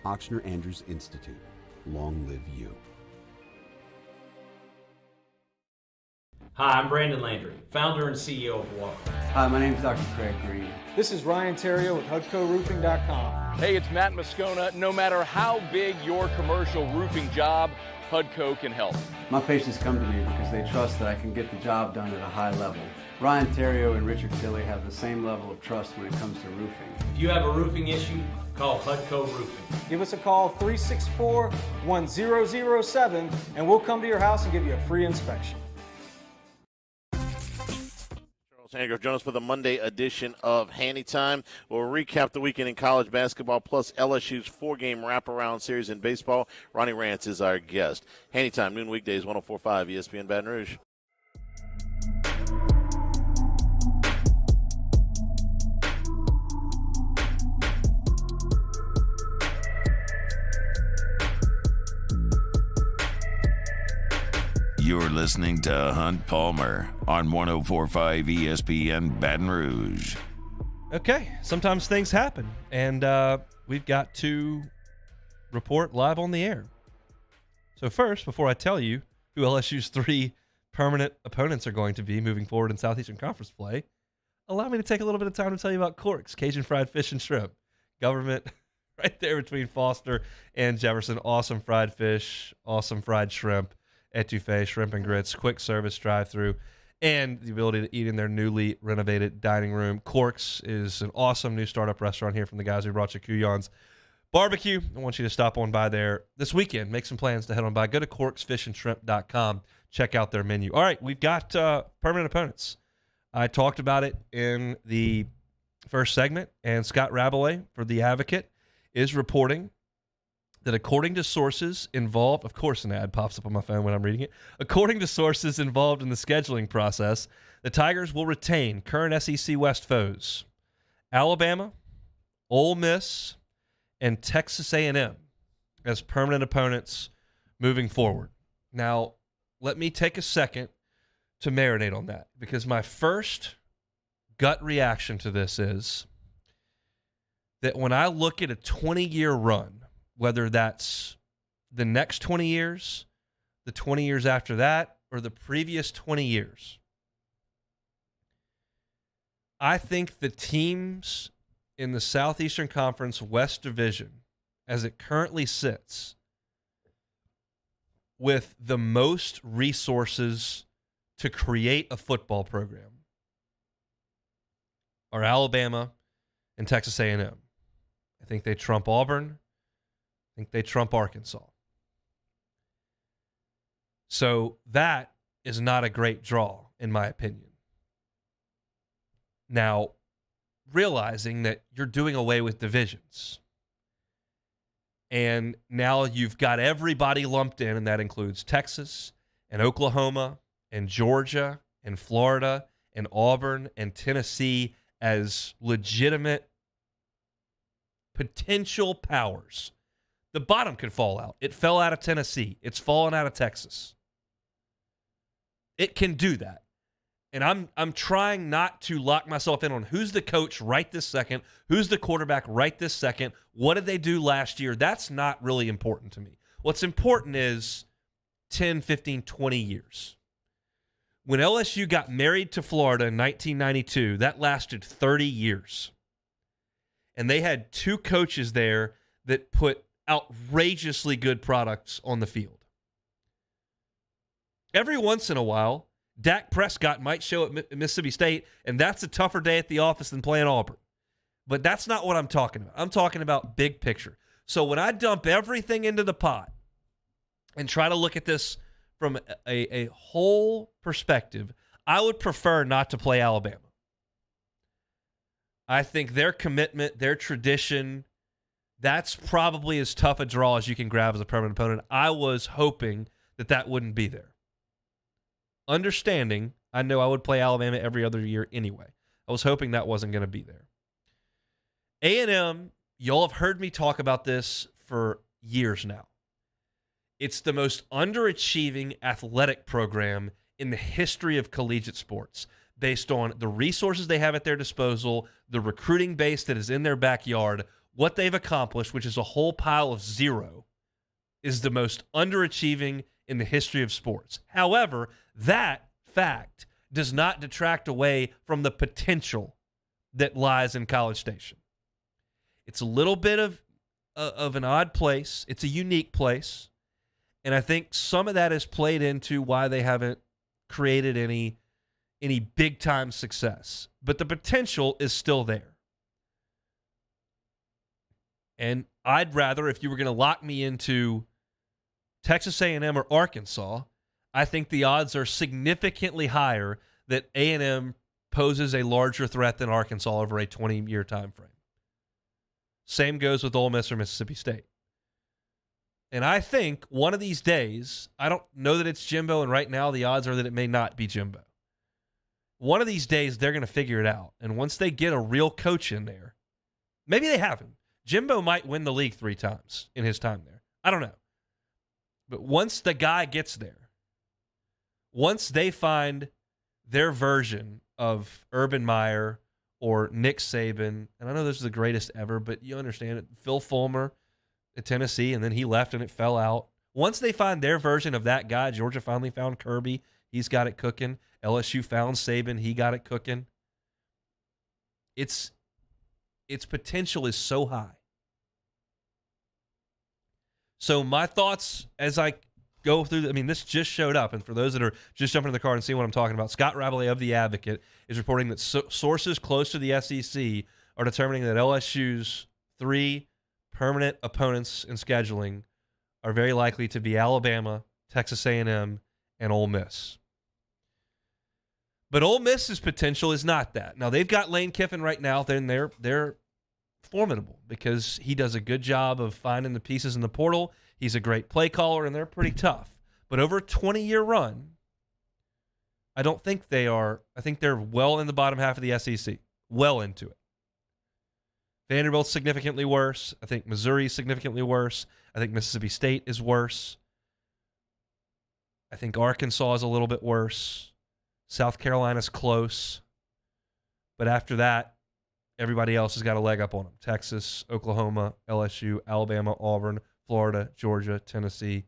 Auctioner Andrews Institute. Long live you. Hi, I'm Brandon Landry, founder and CEO of Walker. Hi, my name is Dr. Craig Green. This is Ryan Terrio with HUDCORoofing.com. Hey, it's Matt Moscona. No matter how big your commercial roofing job, HUDCO can help. My patients come to me because they trust that I can get the job done at a high level. Ryan Terrio and Richard Tilley have the same level of trust when it comes to roofing. If you have a roofing issue, call HUDCO Roofing. Give us a call, 364-1007, and we'll come to your house and give you a free inspection. Sandra Jones for the Monday edition of Handy Time. We'll recap the weekend in college basketball plus LSU's 4-game wraparound series in baseball. Ronnie Rance is our guest. Handy Time, noon weekdays, 104.5 ESPN Baton Rouge. You're listening to Hunt Palmer on 104.5 ESPN Baton Rouge. Okay, sometimes things happen, and we've got to report live on the air. So first, before I tell you who LSU's 3 permanent opponents are going to be moving forward in Southeastern Conference play, allow me to take a little bit of time to tell you about Cork's Cajun Fried Fish and Shrimp. Government right there between Foster and Jefferson. Awesome fried fish, awesome fried shrimp, etouffee, shrimp and grits, quick service drive-through, and the ability to eat in their newly renovated dining room. Cork's is an awesome new startup restaurant here from the guys who brought you Kuyon's Barbecue. I want you to stop on by there this weekend. Make some plans to head on by. Go to corksfishandshrimp.com. Check out their menu. All right, we've got permanent opponents. I talked about it in the first segment, and Scott Rabelais for The Advocate is reporting that according to sources involved, of course an ad pops up on my phone when I'm reading it, according to sources involved in the scheduling process, the Tigers will retain current SEC West foes Alabama, Ole Miss, and Texas A&M as permanent opponents moving forward. Now, let me take a second to marinate on that, because my first gut reaction to this is that when I look at a 20-year run, whether that's the next 20 years, the 20 years after that, or the previous 20 years, I think the teams in the Southeastern Conference West Division, as it currently sits, with the most resources to create a football program, are Alabama and Texas A&M. I think they trump Auburn. I think they trump Arkansas. So that is not a great draw, in my opinion. Now, realizing that you're doing away with divisions, and now you've got everybody lumped in, and that includes Texas and Oklahoma and Georgia and Florida and Auburn and Tennessee as legitimate potential powers. The bottom could fall out. It fell out of Tennessee. It's fallen out of Texas. It can do that. And I'm trying not to lock myself in on who's the coach right this second, who's the quarterback right this second, what did they do last year? That's not really important to me. What's important is 10, 15, 20 years. When LSU got married to Florida in 1992, that lasted 30 years. And they had two coaches there that put outrageously good products on the field. Every once in a while, Dak Prescott might show up at Mississippi State, and that's a tougher day at the office than playing Auburn. But that's not what I'm talking about. I'm talking about big picture. So when I dump everything into the pot and try to look at this from a whole perspective, I would prefer not to play Alabama. I think their commitment, their tradition, that's probably as tough a draw as you can grab as a permanent opponent. I was hoping that that wouldn't be there. Understanding, I know I would play Alabama every other year anyway. I was hoping that wasn't going to be there. A&M, y'all have heard me talk about this for years now. It's the most underachieving athletic program in the history of collegiate sports, based on the resources they have at their disposal, the recruiting base that is in their backyard, what they've accomplished, which is a whole pile of zero, is the most underachieving in the history of sports. However, that fact does not detract away from the potential that lies in College Station. It's a little bit of an odd place. It's a unique place. And I think some of that has played into why they haven't created any big-time success. But the potential is still there. And I'd rather, if you were going to lock me into Texas A&M or Arkansas, I think the odds are significantly higher that A&M poses a larger threat than Arkansas over a 20-year time frame. Same goes with Ole Miss or Mississippi State. And I think one of these days, I don't know that it's Jimbo, and right now the odds are that it may not be Jimbo. One of these days, they're going to figure it out. And once they get a real coach in there, maybe they haven't. Jimbo might win the league 3 times in his time there. I don't know. But once the guy gets there, once they find their version of Urban Meyer or Nick Saban, and I know this is the greatest ever, but you understand it, Phil Fulmer at Tennessee, and then he left and it fell out. Once they find their version of that guy, Georgia finally found Kirby. He's got it cooking. LSU found Saban. He got it cooking. its potential is so high. So my thoughts as I go through, this just showed up, and for those that are just jumping in the car and seeing what I'm talking about, Scott Rabelais of The Advocate is reporting that sources close to the SEC are determining that LSU's 3 permanent opponents in scheduling are very likely to be Alabama, Texas A&M, and Ole Miss. But Ole Miss's potential is not that. Now, they've got Lane Kiffin right now. Then they're formidable because he does a good job of finding the pieces in the portal. He's a great play caller, and they're pretty tough. But over a 20-year run, I don't think they are. I think they're well in the bottom half of the SEC, well into it. Vanderbilt's significantly worse. I think Missouri's significantly worse. I think Mississippi State is worse. I think Arkansas is a little bit worse. South Carolina's close. But after that, everybody else has got a leg up on them. Texas, Oklahoma, LSU, Alabama, Auburn, Florida, Georgia, Tennessee.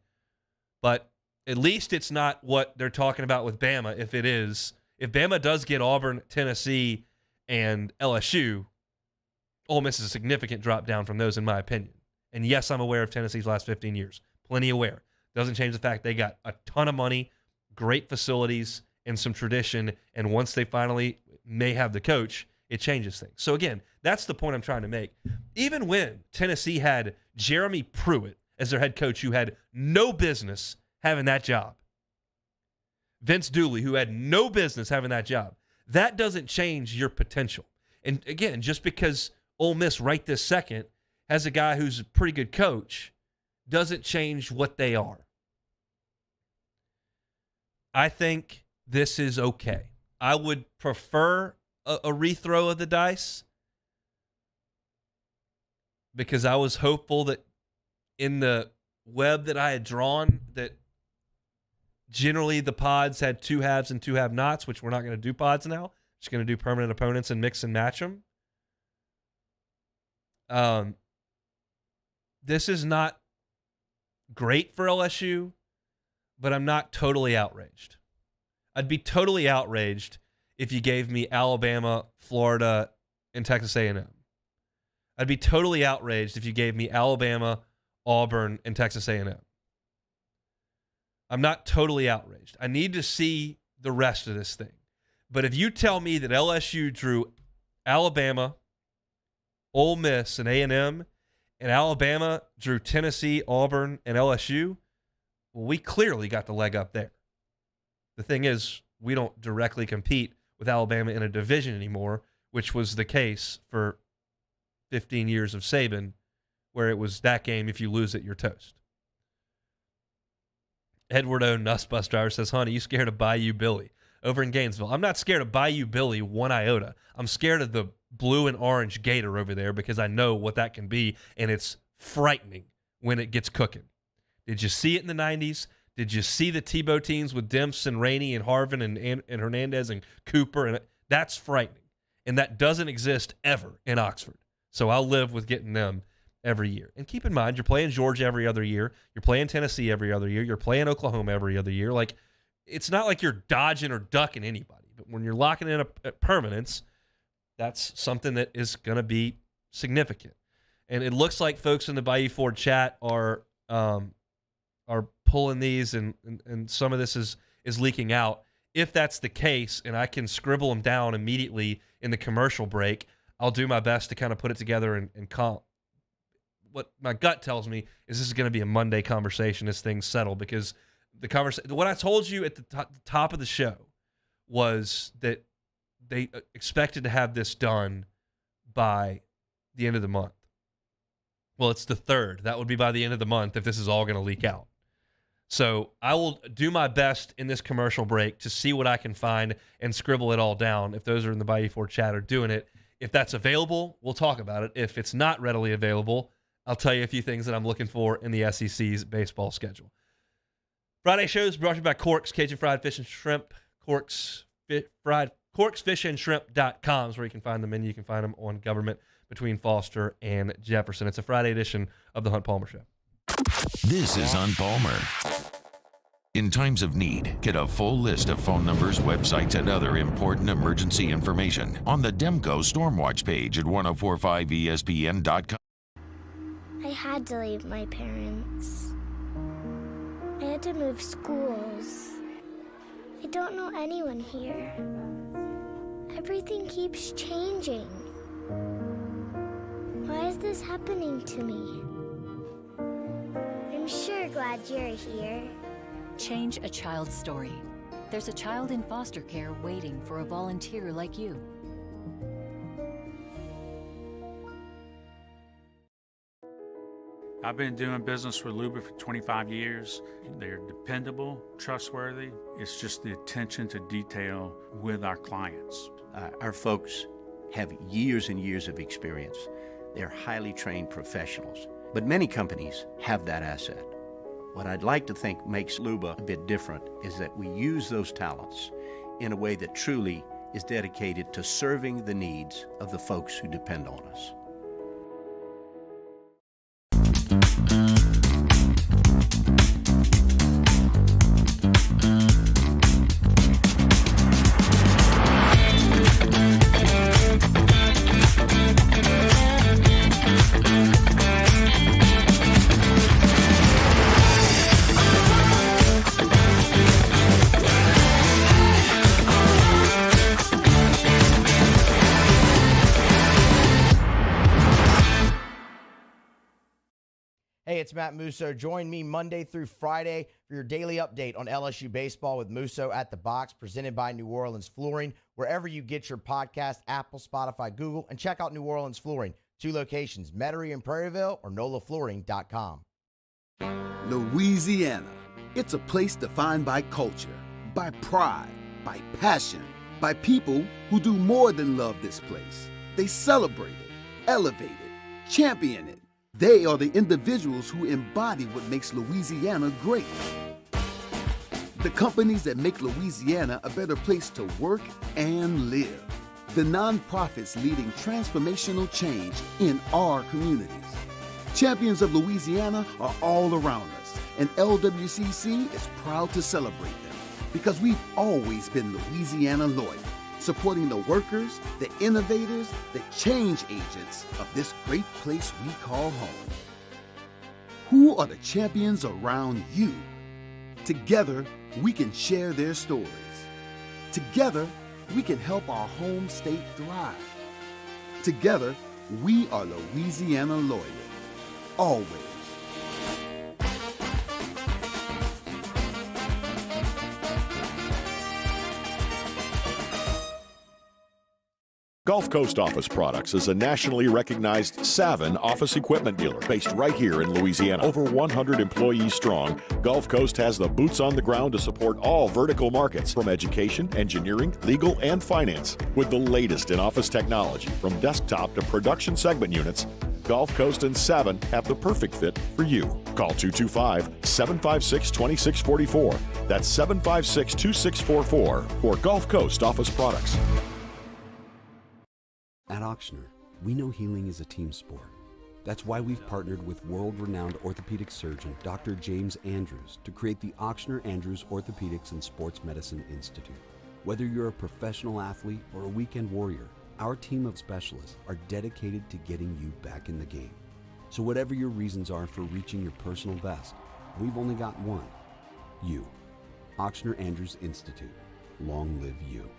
But at least it's not what they're talking about with Bama. If Bama does get Auburn, Tennessee, and LSU, Ole Miss is a significant drop down from those, in my opinion. And yes, I'm aware of Tennessee's last 15 years. Plenty aware. Doesn't change the fact they got a ton of money, great facilities, and some tradition. And once they finally may have the coach, it changes things. So again, that's the point I'm trying to make. Even when Tennessee had Jeremy Pruitt as their head coach, who had no business having that job, Vince Dooley, who had no business having that job, that doesn't change your potential. And again, just because Ole Miss right this second has a guy who's a pretty good coach doesn't change what they are. I think this is okay. I would prefer a rethrow of the dice because I was hopeful that in the web that I had drawn that generally the pods had 2 halves and 2 have-nots, which we're not going to do pods now. Just going to do permanent opponents and mix and match them. This is not great for LSU, but I'm not totally outraged. I'd be totally outraged if you gave me Alabama, Florida, and Texas A&M. I'd be totally outraged if you gave me Alabama, Auburn, and Texas A&M. I'm not totally outraged. I need to see the rest of this thing. But if you tell me that LSU drew Alabama, Ole Miss, and A&M, and Alabama drew Tennessee, Auburn, and LSU, well, we clearly got the leg up there. The thing is, we don't directly compete with Alabama in a division anymore, which was the case for 15 years of Saban, where it was that game, if you lose it, you're toast. Edward O. Nuss Bus Driver says, honey, you scared of Bayou Billy over in Gainesville? I'm not scared of Bayou Billy one iota. I'm scared of the blue and orange gator over there because I know what that can be, and it's frightening when it gets cooking. Did you see it in the 90s? Did you see the Tebow teams with Demps and Rainey and Harvin and Hernandez and Cooper? And that's frightening. And that doesn't exist ever in Oxford. So I'll live with getting them every year. And keep in mind, you're playing Georgia every other year. You're playing Tennessee every other year. You're playing Oklahoma every other year. Like, it's not like you're dodging or ducking anybody. But when you're locking in a permanence, that's something that is going to be significant. And it looks like folks in the Bayou Ford chat are pulling these, and some of this is leaking out. If that's the case, and I can scribble them down immediately in the commercial break, I'll do my best to kind of put it together and call. What my gut tells me is this is going to be a Monday conversation as things settle, because what I told you at the top of the show was that they expected to have this done by the end of the month. Well, it's the 3rd. That would be by the end of the month if this is all going to leak out. So I will do my best in this commercial break to see what I can find and scribble it all down. If those are in the Bayou 4 chat are doing it, if that's available, we'll talk about it. If it's not readily available, I'll tell you a few things that I'm looking for in the SEC's baseball schedule. Friday shows brought to you by Corks, Cajun Fried Fish and Shrimp. CorksFishandShrimp.com is where you can find the menu. You can find them on Government between Foster and Jefferson. It's a Friday edition of the Hunt Palmer Show. This is Hunt Palmer. In times of need, get a full list of phone numbers, websites, and other important emergency information on the Demco Stormwatch page at 1045ESPN.com. I had to leave my parents. I had to move schools. I don't know anyone here. Everything keeps changing. Why is this happening to me? I'm sure glad you're here. Change a child's story. There's a child in foster care waiting for a volunteer like you. I've been doing business with Luba for 25 years. They're dependable, trustworthy. It's just the attention to detail with our clients. Our folks have years and years of experience. They're highly trained professionals. But many companies have that asset. What I'd like to think makes Luba a bit different is that we use those talents in a way that truly is dedicated to serving the needs of the folks who depend on us. Hey, it's Matt Musso. Join me Monday through Friday for your daily update on LSU baseball with Musso at the Box, presented by New Orleans Flooring, wherever you get your podcast, Apple, Spotify, Google, and check out New Orleans Flooring. 2 locations, Metairie and Prairieville, or NOLAFlooring.com. Louisiana. It's a place defined by culture, by pride, by passion, by people who do more than love this place. They celebrate it, elevate it, champion it. They are the individuals who embody what makes Louisiana great. The companies that make Louisiana a better place to work and live. The nonprofits leading transformational change in our communities. Champions of Louisiana are all around us, and LWCC is proud to celebrate them because we've always been Louisiana loyal, supporting the workers, the innovators, the change agents of this great place we call home. Who are the champions around you? Together, we can share their stories. Together, we can help our home state thrive. Together, we are Louisiana loyal. Always. Gulf Coast Office Products is a nationally recognized Savin office equipment dealer based right here in Louisiana. Over 100 employees strong, Gulf Coast has the boots on the ground to support all vertical markets, from education, engineering, legal, and finance. With the latest in office technology, from desktop to production segment units, Gulf Coast and Savin have the perfect fit for you. Call 225-756-2644. That's 756-2644 for Gulf Coast Office Products. At Auctioner, we know healing is a team sport. That's why we've partnered with world-renowned orthopedic surgeon Dr. James Andrews to create the Auctioner Andrews Orthopedics and Sports Medicine Institute. Whether you're a professional athlete or a weekend warrior, our team of specialists are dedicated to getting you back in the game. So whatever your reasons are for reaching your personal best, we've only got one: you. Auctioner Andrews Institute. Long live you.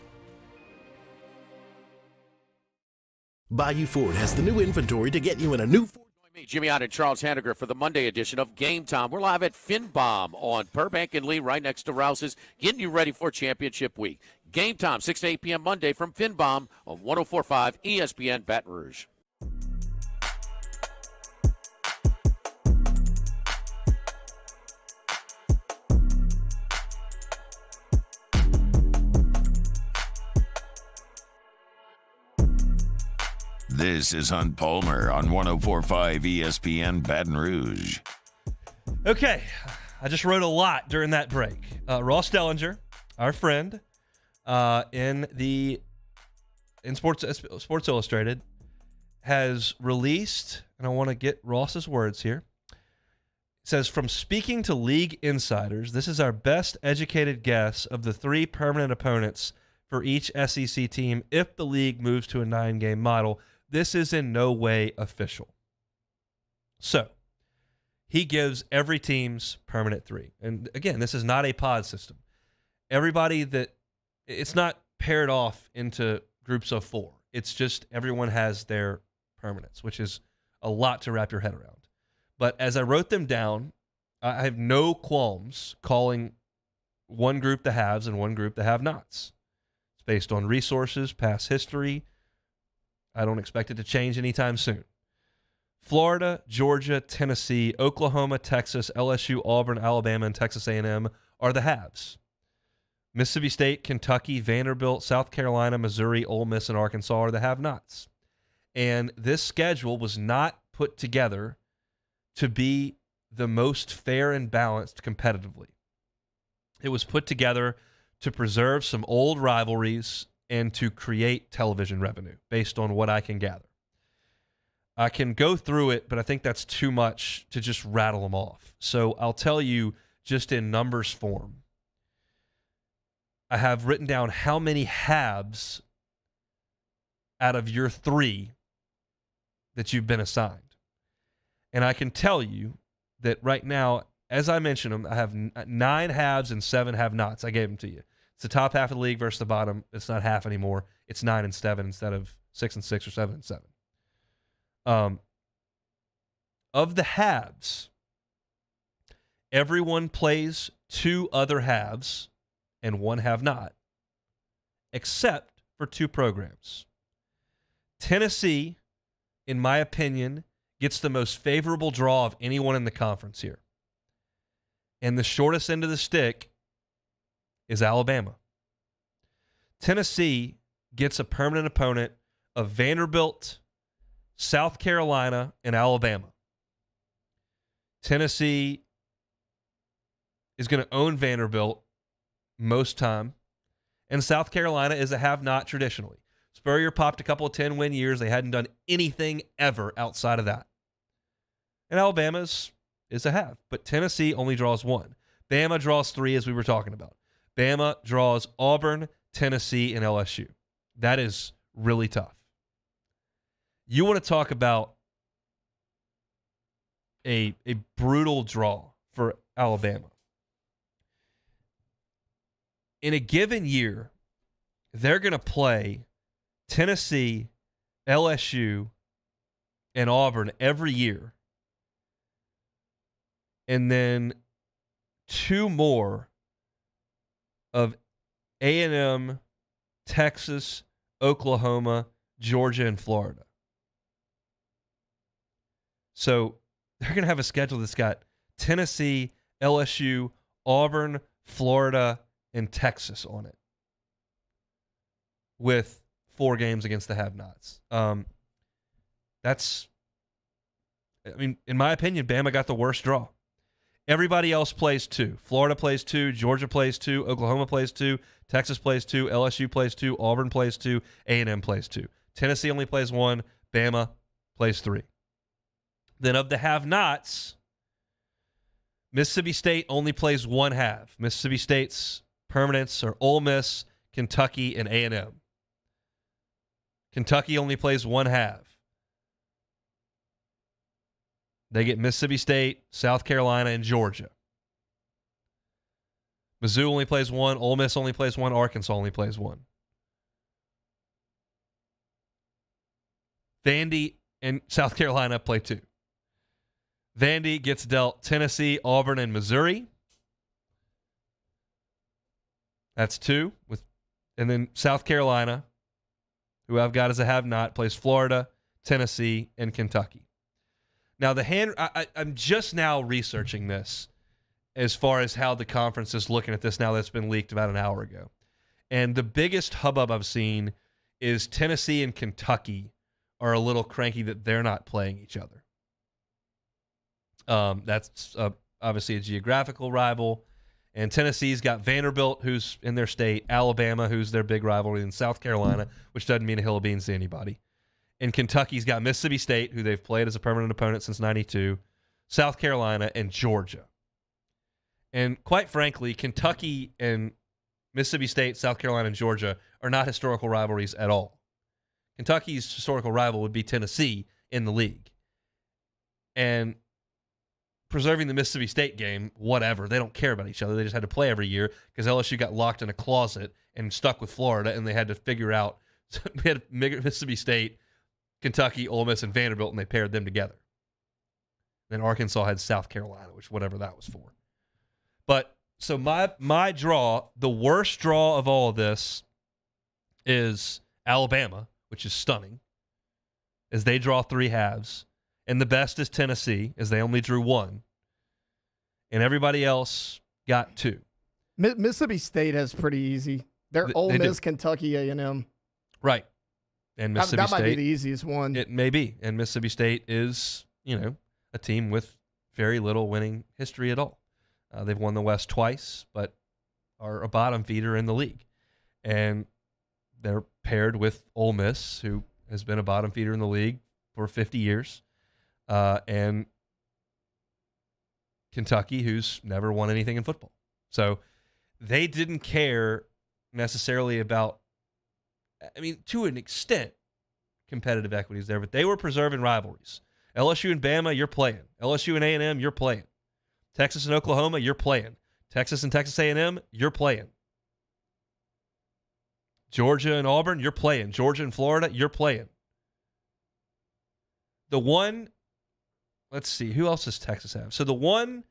Bayou Ford has the new inventory to get you in a new Ford. Join me, Jimmy Ott and Charles Hanniger, for the Monday edition of Game Time. We're live at FinBomb on Burbank and Lee, right next to Rouse's, getting you ready for championship week. Game Time, 6 to 8 p.m. Monday from FinBomb on 104.5 ESPN Baton Rouge. This is Hunt Palmer on 104.5 ESPN Baton Rouge. Okay, I just wrote a lot during that break. Ross Dellinger, our friend, in Sports Illustrated, has released, and I want to get Ross's words here, says, from speaking to league insiders, this is our best educated guess of the 3 permanent opponents for each SEC team if the league moves to a 9-game model. This is in no way official. So, he gives every team's permanent 3. And again, this is not a pod system. It's not paired off into groups of 4. It's just everyone has their permanents, which is a lot to wrap your head around. But as I wrote them down, I have no qualms calling one group the haves and one group the have-nots. It's based on resources, past history. I don't expect it to change anytime soon. Florida, Georgia, Tennessee, Oklahoma, Texas, LSU, Auburn, Alabama, and Texas A&M are the haves. Mississippi State, Kentucky, Vanderbilt, South Carolina, Missouri, Ole Miss, and Arkansas are the have-nots. And this schedule was not put together to be the most fair and balanced competitively. It was put together to preserve some old rivalries and to create television revenue, based on what I can gather. I can go through it, but I think that's too much to just rattle them off. So I'll tell you just in numbers form. I have written down how many halves out of your 3 that you've been assigned. And I can tell you that right now, as I mentioned them, I have 9 halves and 7 have-nots. I gave them to you. It's the top half of the league versus the bottom. It's not half anymore. It's 9 and 7 instead of 6 and 6 or 7 and 7. Of the halves, everyone plays 2 other halves and 1 have-not, except for 2 programs. Tennessee, in my opinion, gets the most favorable draw of anyone in the conference here. And the shortest end of the stick is Alabama. Tennessee gets a permanent opponent of Vanderbilt, South Carolina, and Alabama. Tennessee is going to own Vanderbilt most time, and South Carolina is a have-not traditionally. Spurrier popped a couple of 10-win years. They hadn't done anything ever outside of that. And Alabama is a have, but Tennessee only draws 1. Bama draws 3, as we were talking about. Bama draws Auburn, Tennessee, and LSU. That is really tough. You want to talk about a brutal draw for Alabama. In a given year, they're going to play Tennessee, LSU, and Auburn every year. And then 2 more of A&M, Texas, Oklahoma, Georgia, and Florida. So they're going to have a schedule that's got Tennessee, LSU, Auburn, Florida, and Texas on it, with 4 games against the have-nots. In my opinion, Bama got the worst draw. Everybody else plays 2. Florida plays 2. Georgia plays 2. Oklahoma plays 2. Texas plays 2. LSU plays 2. Auburn plays 2. A&M plays 2. Tennessee only plays 1. Bama plays 3. Then of the have-nots, Mississippi State only plays 1 have. Mississippi State's permanents are Ole Miss, Kentucky, and A&M. Kentucky only plays 1 have. They get Mississippi State, South Carolina, and Georgia. Mizzou only plays 1. Ole Miss only plays 1. Arkansas only plays 1. Vandy and South Carolina play 2. Vandy gets dealt Tennessee, Auburn, and Missouri. That's 2. And then South Carolina, who I've got as a have-not, plays Florida, Tennessee, and Kentucky. Now, I'm just now researching this as far as how the conference is looking at this now that's been leaked about an hour ago. And the biggest hubbub I've seen is Tennessee and Kentucky are a little cranky that they're not playing each other. That's obviously a geographical rival. And Tennessee's got Vanderbilt, who's in their state, Alabama, who's their big rivalry, and South Carolina, which doesn't mean a hill of beans to anybody. And Kentucky's got Mississippi State, who they've played as a permanent opponent since '92. South Carolina, and Georgia. And quite frankly, Kentucky and Mississippi State, South Carolina, and Georgia are not historical rivalries at all. Kentucky's historical rival would be Tennessee in the league. And preserving the Mississippi State game, whatever. They don't care about each other. They just had to play every year because LSU got locked in a closet and stuck with Florida, and they had to figure out. So we had Mississippi State, Kentucky, Ole Miss, and Vanderbilt, and they paired them together. Then Arkansas had South Carolina, which whatever that was for. But so my draw, the worst draw of all of this is Alabama, which is stunning, as they draw 3 halves. And the best is Tennessee, as they only drew 1. And everybody else got 2. Mississippi State has pretty easy. They're Ole Miss, Kentucky, A&M. Right. And Mississippi that State. That might be the easiest one. It may be. And Mississippi State is, a team with very little winning history at all. They've won the West twice, but are a bottom feeder in the league. And they're paired with Ole Miss, who has been a bottom feeder in the league for 50 years. And Kentucky, who's never won anything in football. So they didn't care necessarily about, to an extent, competitive equities there, but they were preserving rivalries. LSU and Bama, you're playing. LSU and A&M, you're playing. Texas and Oklahoma, you're playing. Texas and Texas A&M, you're playing. Georgia and Auburn, you're playing. Georgia and Florida, you're playing. The one, let's see, who else does Texas have? So the one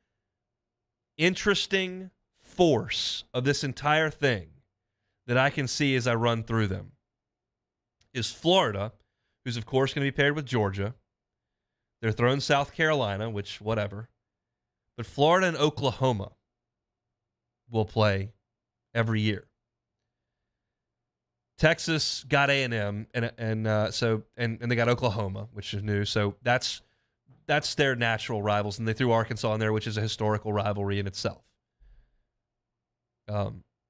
interesting force of this entire thing that I can see as I run through them is Florida, who's of course going to be paired with Georgia. They're throwing South Carolina, which whatever. But Florida and Oklahoma will play every year. Texas got A&M, and they got Oklahoma, which is new. So that's their natural rivals, and they threw Arkansas in there, which is a historical rivalry in itself.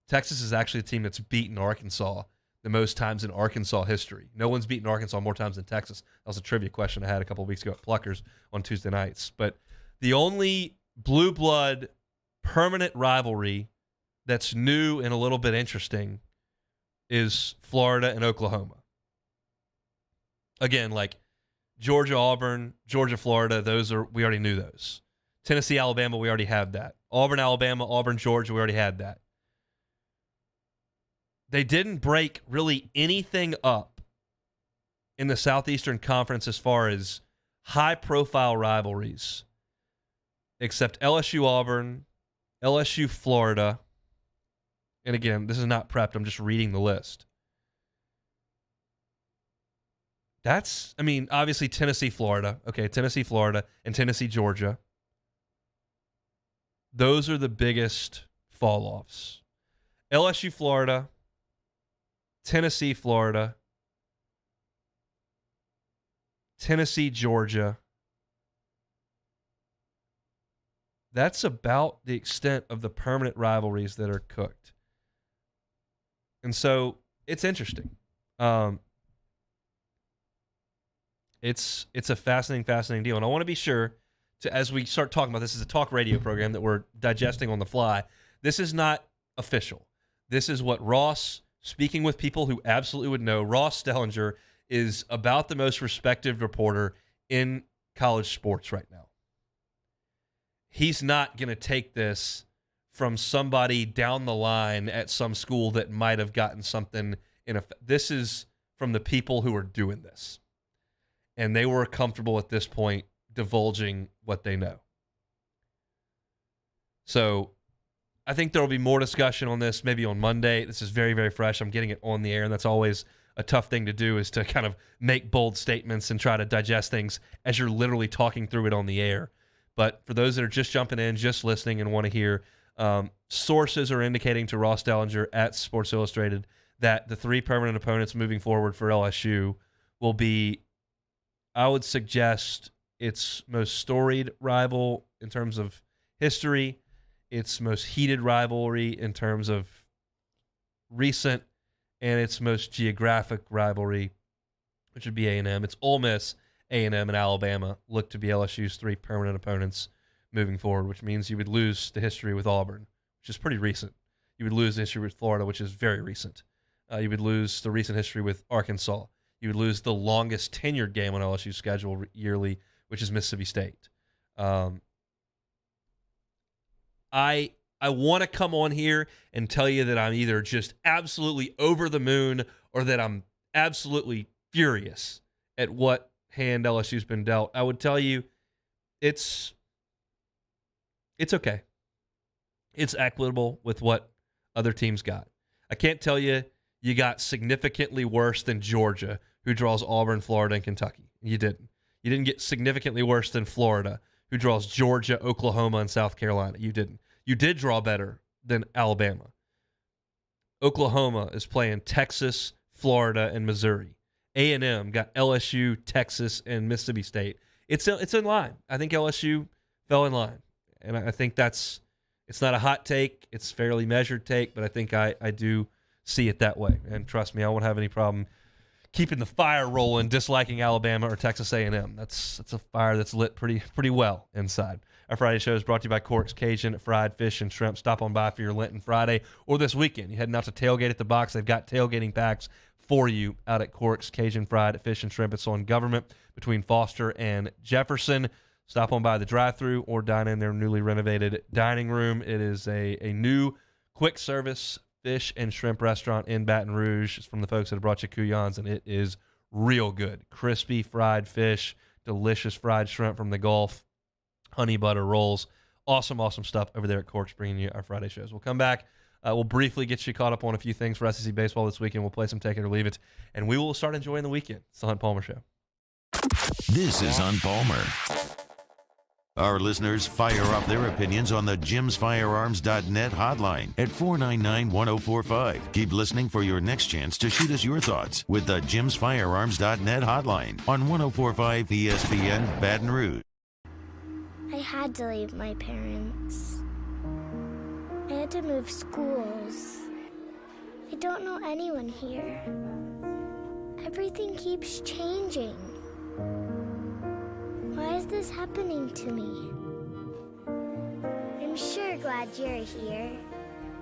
Texas is actually the team that's beaten Arkansas the most times in Arkansas history. No one's beaten Arkansas more times than Texas. That was a trivia question I had a couple of weeks ago at Pluckers on Tuesday nights. But the only blue blood permanent rivalry that's new and a little bit interesting is Florida and Oklahoma. Again, like Georgia, Auburn, Georgia, Florida, we already knew those. Tennessee, Alabama, we already have that. Auburn, Alabama, Auburn, Georgia, we already had that. They didn't break really anything up in the Southeastern Conference as far as high-profile rivalries, except LSU, Auburn, LSU, Florida. And again, this is not prepped. I'm just reading the list. Obviously Tennessee, Florida. Okay, Tennessee, Florida, and Tennessee, Georgia. Those are the biggest fall-offs. LSU, Florida, Tennessee, Florida, Tennessee, Georgia. That's about the extent of the permanent rivalries that are cooked. And so it's interesting. It's a fascinating deal. And I want to be sure to, as we start talking about this, is a talk radio program that we're digesting on the fly. This is not official. This is what Ross, speaking with people who absolutely would know, Ross Stellinger is about the most respected reporter in college sports right now. He's not going to take this from somebody down the line at some school that might have gotten something in effect. This is from the people who are doing this. And they were comfortable at this point divulging what they know. So I think there will be more discussion on this maybe on Monday. This is very, very fresh. I'm getting it on the air, and that's always a tough thing to do, is to kind of make bold statements and try to digest things as you're literally talking through it on the air. But for those that are just jumping in, just listening and want to hear, sources are indicating to Ross Stellinger at Sports Illustrated that the 3 permanent opponents moving forward for LSU will be, I would suggest, its most storied rival in terms of history, its most heated rivalry in terms of recent, and its most geographic rivalry, which would be A&M. It's Ole Miss A&M and Alabama look to be LSU's 3 permanent opponents moving forward, which means you would lose the history with Auburn, which is pretty recent. You would lose the history with Florida, which is very recent. You would lose the recent history with Arkansas. You would lose the longest tenured game on LSU's schedule yearly, which is Mississippi State. I want to come on here and tell you that I'm either just absolutely over the moon or that I'm absolutely furious at what hand LSU's been dealt. I would tell you it's okay. It's equitable with what other teams got. I can't tell you got significantly worse than Georgia, who draws Auburn, Florida, and Kentucky. You didn't. You didn't get significantly worse than Florida, who draws Georgia, Oklahoma, and South Carolina. You didn't. You did draw better than Alabama. Oklahoma is playing Texas, Florida, and Missouri. A&M got LSU, Texas, and Mississippi State. It's in line. I think LSU fell in line. And I think it's not a hot take. It's a fairly measured take, but I think I do see it that way. And trust me, I won't have any problem keeping the fire rolling, disliking Alabama or Texas A&M. That's a fire that's lit pretty well inside. Our Friday show is brought to you by Cork's Cajun Fried Fish and Shrimp. Stop on by for your Lenten Friday or this weekend. You're heading out to tailgate at the box. They've got tailgating packs for you out at Cork's Cajun Fried Fish and Shrimp. It's on Government between Foster and Jefferson. Stop on by the drive-thru or dine in their newly renovated dining room. It is a new quick service fish and shrimp restaurant in Baton Rouge. It's from the folks that have brought you Kuyans, and it is real good. Crispy fried fish, delicious fried shrimp from the Gulf, honey butter rolls. Awesome stuff over there at Cork's, bringing you our Friday shows. We'll come back. We'll briefly get you caught up on a few things for SEC baseball this weekend. We'll play some Take It or Leave It, and we will start enjoying the weekend. It's the Hunt Palmer Show. This is Hunt Palmer. Our listeners fire up their opinions on the jimsfirearms.net hotline at 499-1045. Keep listening for your next chance to shoot us your thoughts with the jimsfirearms.net hotline on 1045 ESPN Baton Rouge. I had to leave my parents. I had to move schools. I don't know anyone here. Everything keeps changing. Why is this happening to me? I'm sure glad you're here.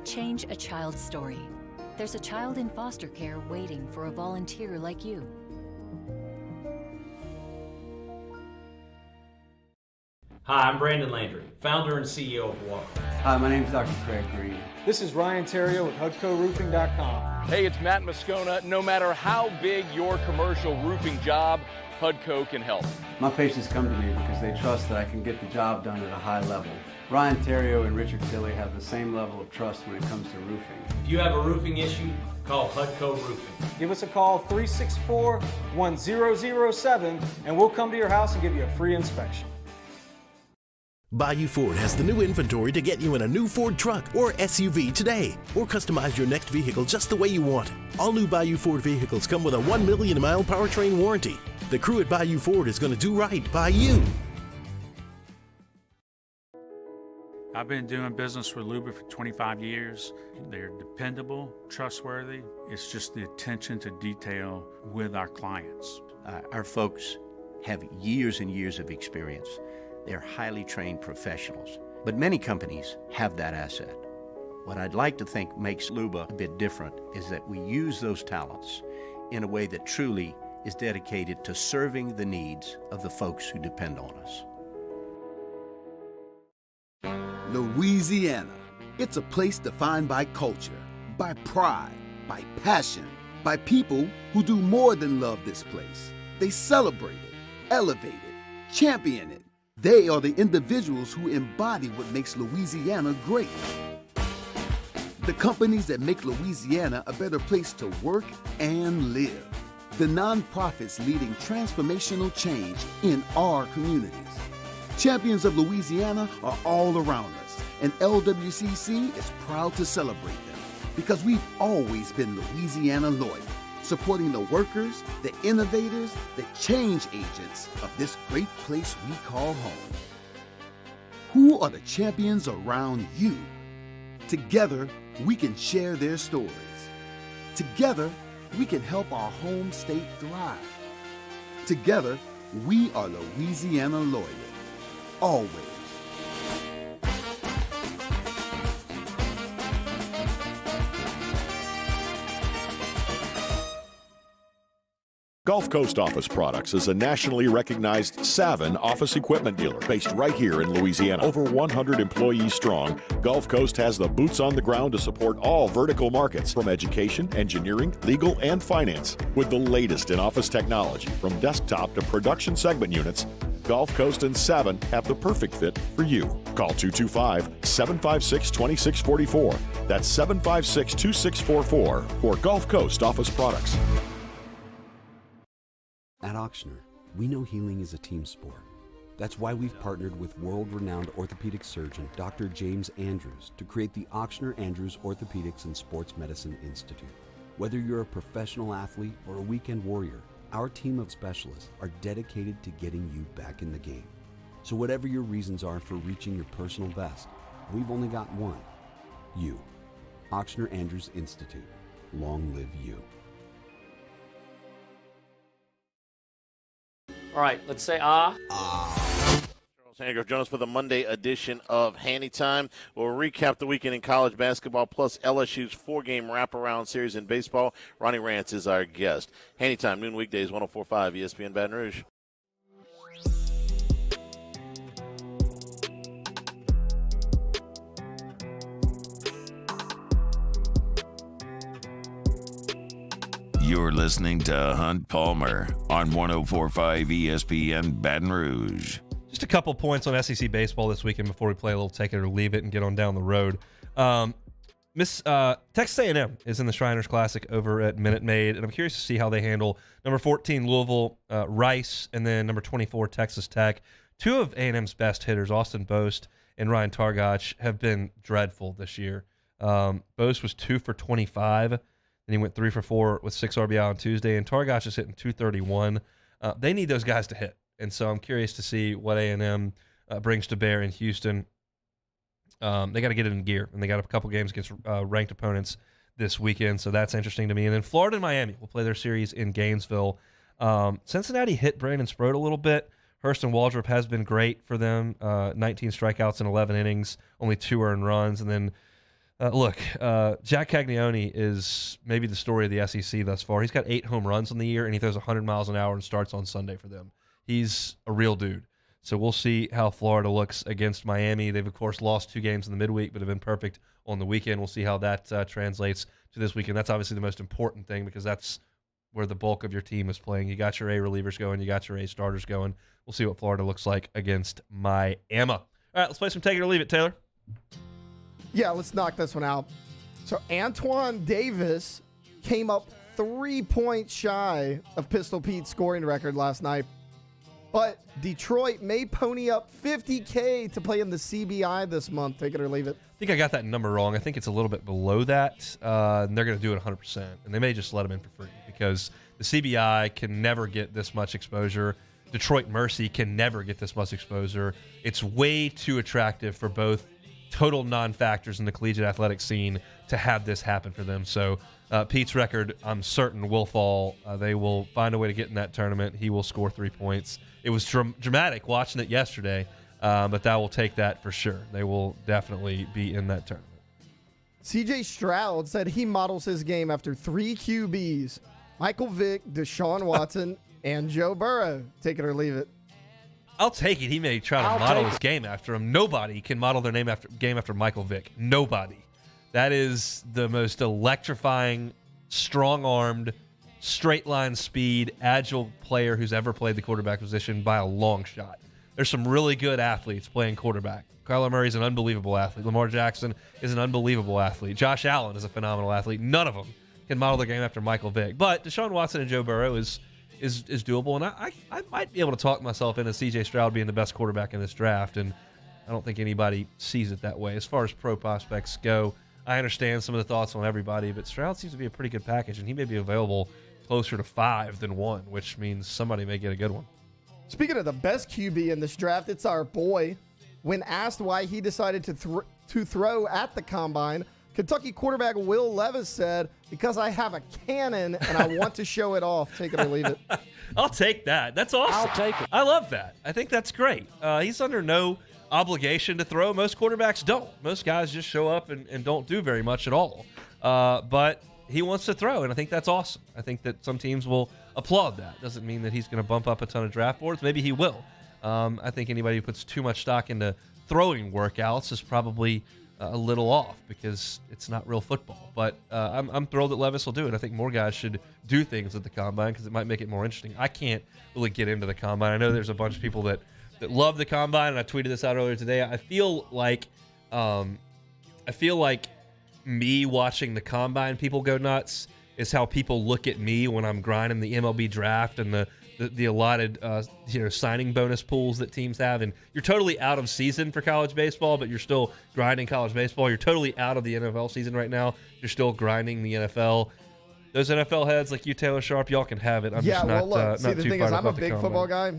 Change a child's story. There's a child in foster care waiting for a volunteer like you. Hi, I'm Brandon Landry, founder and CEO of Walker. Hi, my name is Dr. Craig Green. This is Ryan Terrio with HUDCORoofing.com. Hey, it's Matt Moscona. No matter how big your commercial roofing job, HUDCO can help. My patients come to me because they trust that I can get the job done at a high level. Ryan Terrio and Richard Tilley have the same level of trust when it comes to roofing. If you have a roofing issue, call HUDCO Roofing. Give us a call, 364-1007, and we'll come to your house and give you a free inspection. Bayou Ford has the new inventory to get you in a new Ford truck or SUV today, or customize your next vehicle just the way you want it. All new Bayou Ford vehicles come with a 1 million mile powertrain warranty. The crew at Bayou Ford is going to do right by you. I've been doing business with Luba for 25 years. They're dependable, trustworthy. It's just the attention to detail with our clients. Our folks have years and years of experience. They're highly trained professionals, but many companies have that asset. What I'd like to think makes Luba a bit different is that we use those talents in a way that truly is dedicated to serving the needs of the folks who depend on us. Louisiana. It's a place defined by culture, by pride, by passion, by people who do more than love this place. They celebrate it, elevate it, champion it. They are the individuals who embody what makes Louisiana great. The companies that make Louisiana a better place to work and live. The nonprofits leading transformational change in our communities. Champions of Louisiana are all around us, and LWCC is proud to celebrate them because we've always been Louisiana loyal, supporting the workers, the innovators, the change agents of this great place we call home. Who are the champions around you? Together, we can share their stories. Together, we can help our home state thrive. Together, We are Louisiana loyal. Always. Gulf Coast Office Products is a nationally recognized Savin office equipment dealer based right here in Louisiana. Over 100 employees strong, Gulf Coast has the boots on the ground to support all vertical markets, from education, engineering, legal, and finance. With the latest in office technology, from desktop to production segment units, Gulf Coast and Savin have the perfect fit for you. Call 225-756-2644. That's 756-2644 for Gulf Coast Office Products. At Ochsner, we know healing is a team sport. That's why we've partnered with world-renowned orthopedic surgeon Dr. James Andrews to create the Ochsner Andrews Orthopedics and Sports Medicine Institute. Whether you're a professional athlete or a weekend warrior, our team of specialists are dedicated to getting you back in the game. So whatever your reasons are for reaching your personal best, we've only got one: you. Ochsner Andrews Institute. Long live you. All right, let's say ah. Charles Handgrove Jones for the Monday edition of Handy Time. We'll recap the weekend in college basketball plus LSU's 4-game wraparound series in baseball. Ronnie Rance is our guest. Handy Time, noon weekdays, 104.5 ESPN Baton Rouge. You're listening to Hunt Palmer on 104.5 ESPN Baton Rouge. Just a couple points on SEC baseball this weekend before we play a little take it or leave it and get on down the road. Texas A&M is in the Shriners Classic over at Minute Maid, and I'm curious to see how they handle number 14 Louisville, Rice, and then number 24 Texas Tech. Two of A&M's best hitters, Austin Boast and Ryan Targach, have been dreadful this year. Boast was 2 for 25. And he went 3 for 4 with 6 RBI on Tuesday, and Targach is hitting 231. They need those guys to hit, and so I'm curious to see what A&M brings to bear in Houston. They got to get it in gear, and they got a couple games against ranked opponents this weekend, so that's interesting to me. And then Florida and Miami will play their series in Gainesville. Cincinnati hit Brandon Sproat a little bit. Hurston Waldrop has been great for them, 19 strikeouts in 11 innings, only 2 earned runs, and then Jack Caglione is maybe the story of the SEC thus far. He's got 8 home runs on the year, and he throws 100 miles an hour and starts on Sunday for them. He's a real dude. So we'll see how Florida looks against Miami. They've, of course, lost 2 games in the midweek, but have been perfect on the weekend. We'll see how that translates to this weekend. That's obviously the most important thing because that's where the bulk of your team is playing. You got your A relievers going. You got your A starters going. We'll see what Florida looks like against Miami. All right, let's play some Take It or Leave It, Taylor. Yeah, let's knock this one out. So Antoine Davis came up 3 points shy of Pistol Pete's scoring record last night. But Detroit may pony up $50K to play in the CBI this month. Take it or leave it. I think I got that number wrong. I think it's a little bit below that. And they're going to do it 100%. And they may just let him in for free because the CBI can never get this much exposure. Detroit Mercy can never get this much exposure. It's way too attractive for both total non-factors in the collegiate athletic scene to have this happen for them. So Pete's record, I'm certain, will fall. They will find a way to get in that tournament. He will score 3 points. It was dramatic watching it yesterday, but that will take that for sure. They will definitely be in that tournament. CJ Stroud said he models his game after 3 QBs: Michael Vick, Deshaun Watson, and Joe Burrow. Take it or leave it. I'll take it. He may try to model his game after him. Nobody can model their game after Michael Vick. Nobody. That is the most electrifying, strong-armed, straight-line speed, agile player who's ever played the quarterback position by a long shot. There's some really good athletes playing quarterback. Kyler Murray is an unbelievable athlete. Lamar Jackson is an unbelievable athlete. Josh Allen is a phenomenal athlete. None of them can model their game after Michael Vick. But Deshaun Watson and Joe Burrow is doable, and I might be able to talk myself into C.J. Stroud being the best quarterback in this draft, and I don't think anybody sees it that way. As far as pro prospects go, I understand some of the thoughts on everybody, but Stroud seems to be a pretty good package, and he may be available closer to 5 than 1, which means somebody may get a good one. Speaking of the best QB in this draft, it's our boy. When asked why he decided to throw at the Combine, Kentucky quarterback Will Levis said, because I have a cannon and I want to show it off. Take it or leave it. I'll take that. That's awesome. I'll take it. I love that. I think that's great. He's under no obligation to throw. Most quarterbacks don't. Most guys just show up and don't do very much at all. But he wants to throw, and I think that's awesome. I think that some teams will applaud that. Doesn't mean that he's going to bump up a ton of draft boards. Maybe he will. I think anybody who puts too much stock into throwing workouts is probably a little off because it's not real football. But I'm thrilled that Levis will do it. I think more guys should do things at the Combine because it might make it more interesting. I can't really get into the Combine. I know there's a bunch of people that love the Combine, and I tweeted this out earlier today. I feel like me watching the Combine people go nuts is how people look at me when I'm grinding the MLB draft and the allotted signing bonus pools that teams have. And you're totally out of season for college baseball, but you're still grinding college baseball. You're totally out of the NFL season right now. You're still grinding the NFL. Those NFL heads like you, Taylor Sharp, y'all can have it. I'm just not, look, see, not the too thing fired is, up I'm a about the big Combine. football guy.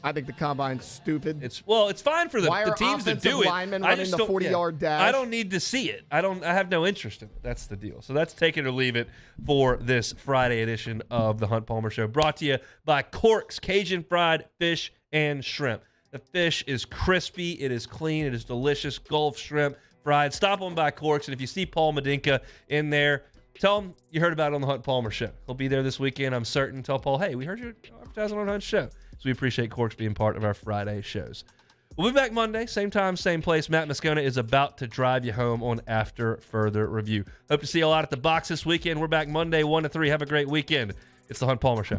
I think the Combine's stupid. It's fine for the teams that do it. Linemen running the 40-yard dash. I don't need to see it. I have no interest in it. That's the deal. So that's take it or leave it for this Friday edition of the Hunt Palmer Show, brought to you by Cork's Cajun Fried Fish and Shrimp. The fish is crispy. It is clean. It is delicious. Gulf shrimp fried. Stop on by Cork's, and if you see Paul Medinka in there, tell him you heard about it on the Hunt Palmer Show. He'll be there this weekend, I'm certain. Tell Paul, hey, we heard you advertising on Hunt's show. So we appreciate Corks being part of our Friday shows. We'll be back Monday, same time, same place. Matt Moscona is about to drive you home on After Further Review. Hope to see you all out at the box this weekend. We're back Monday, 1 to 3. Have a great weekend. It's the Hunt Palmer Show.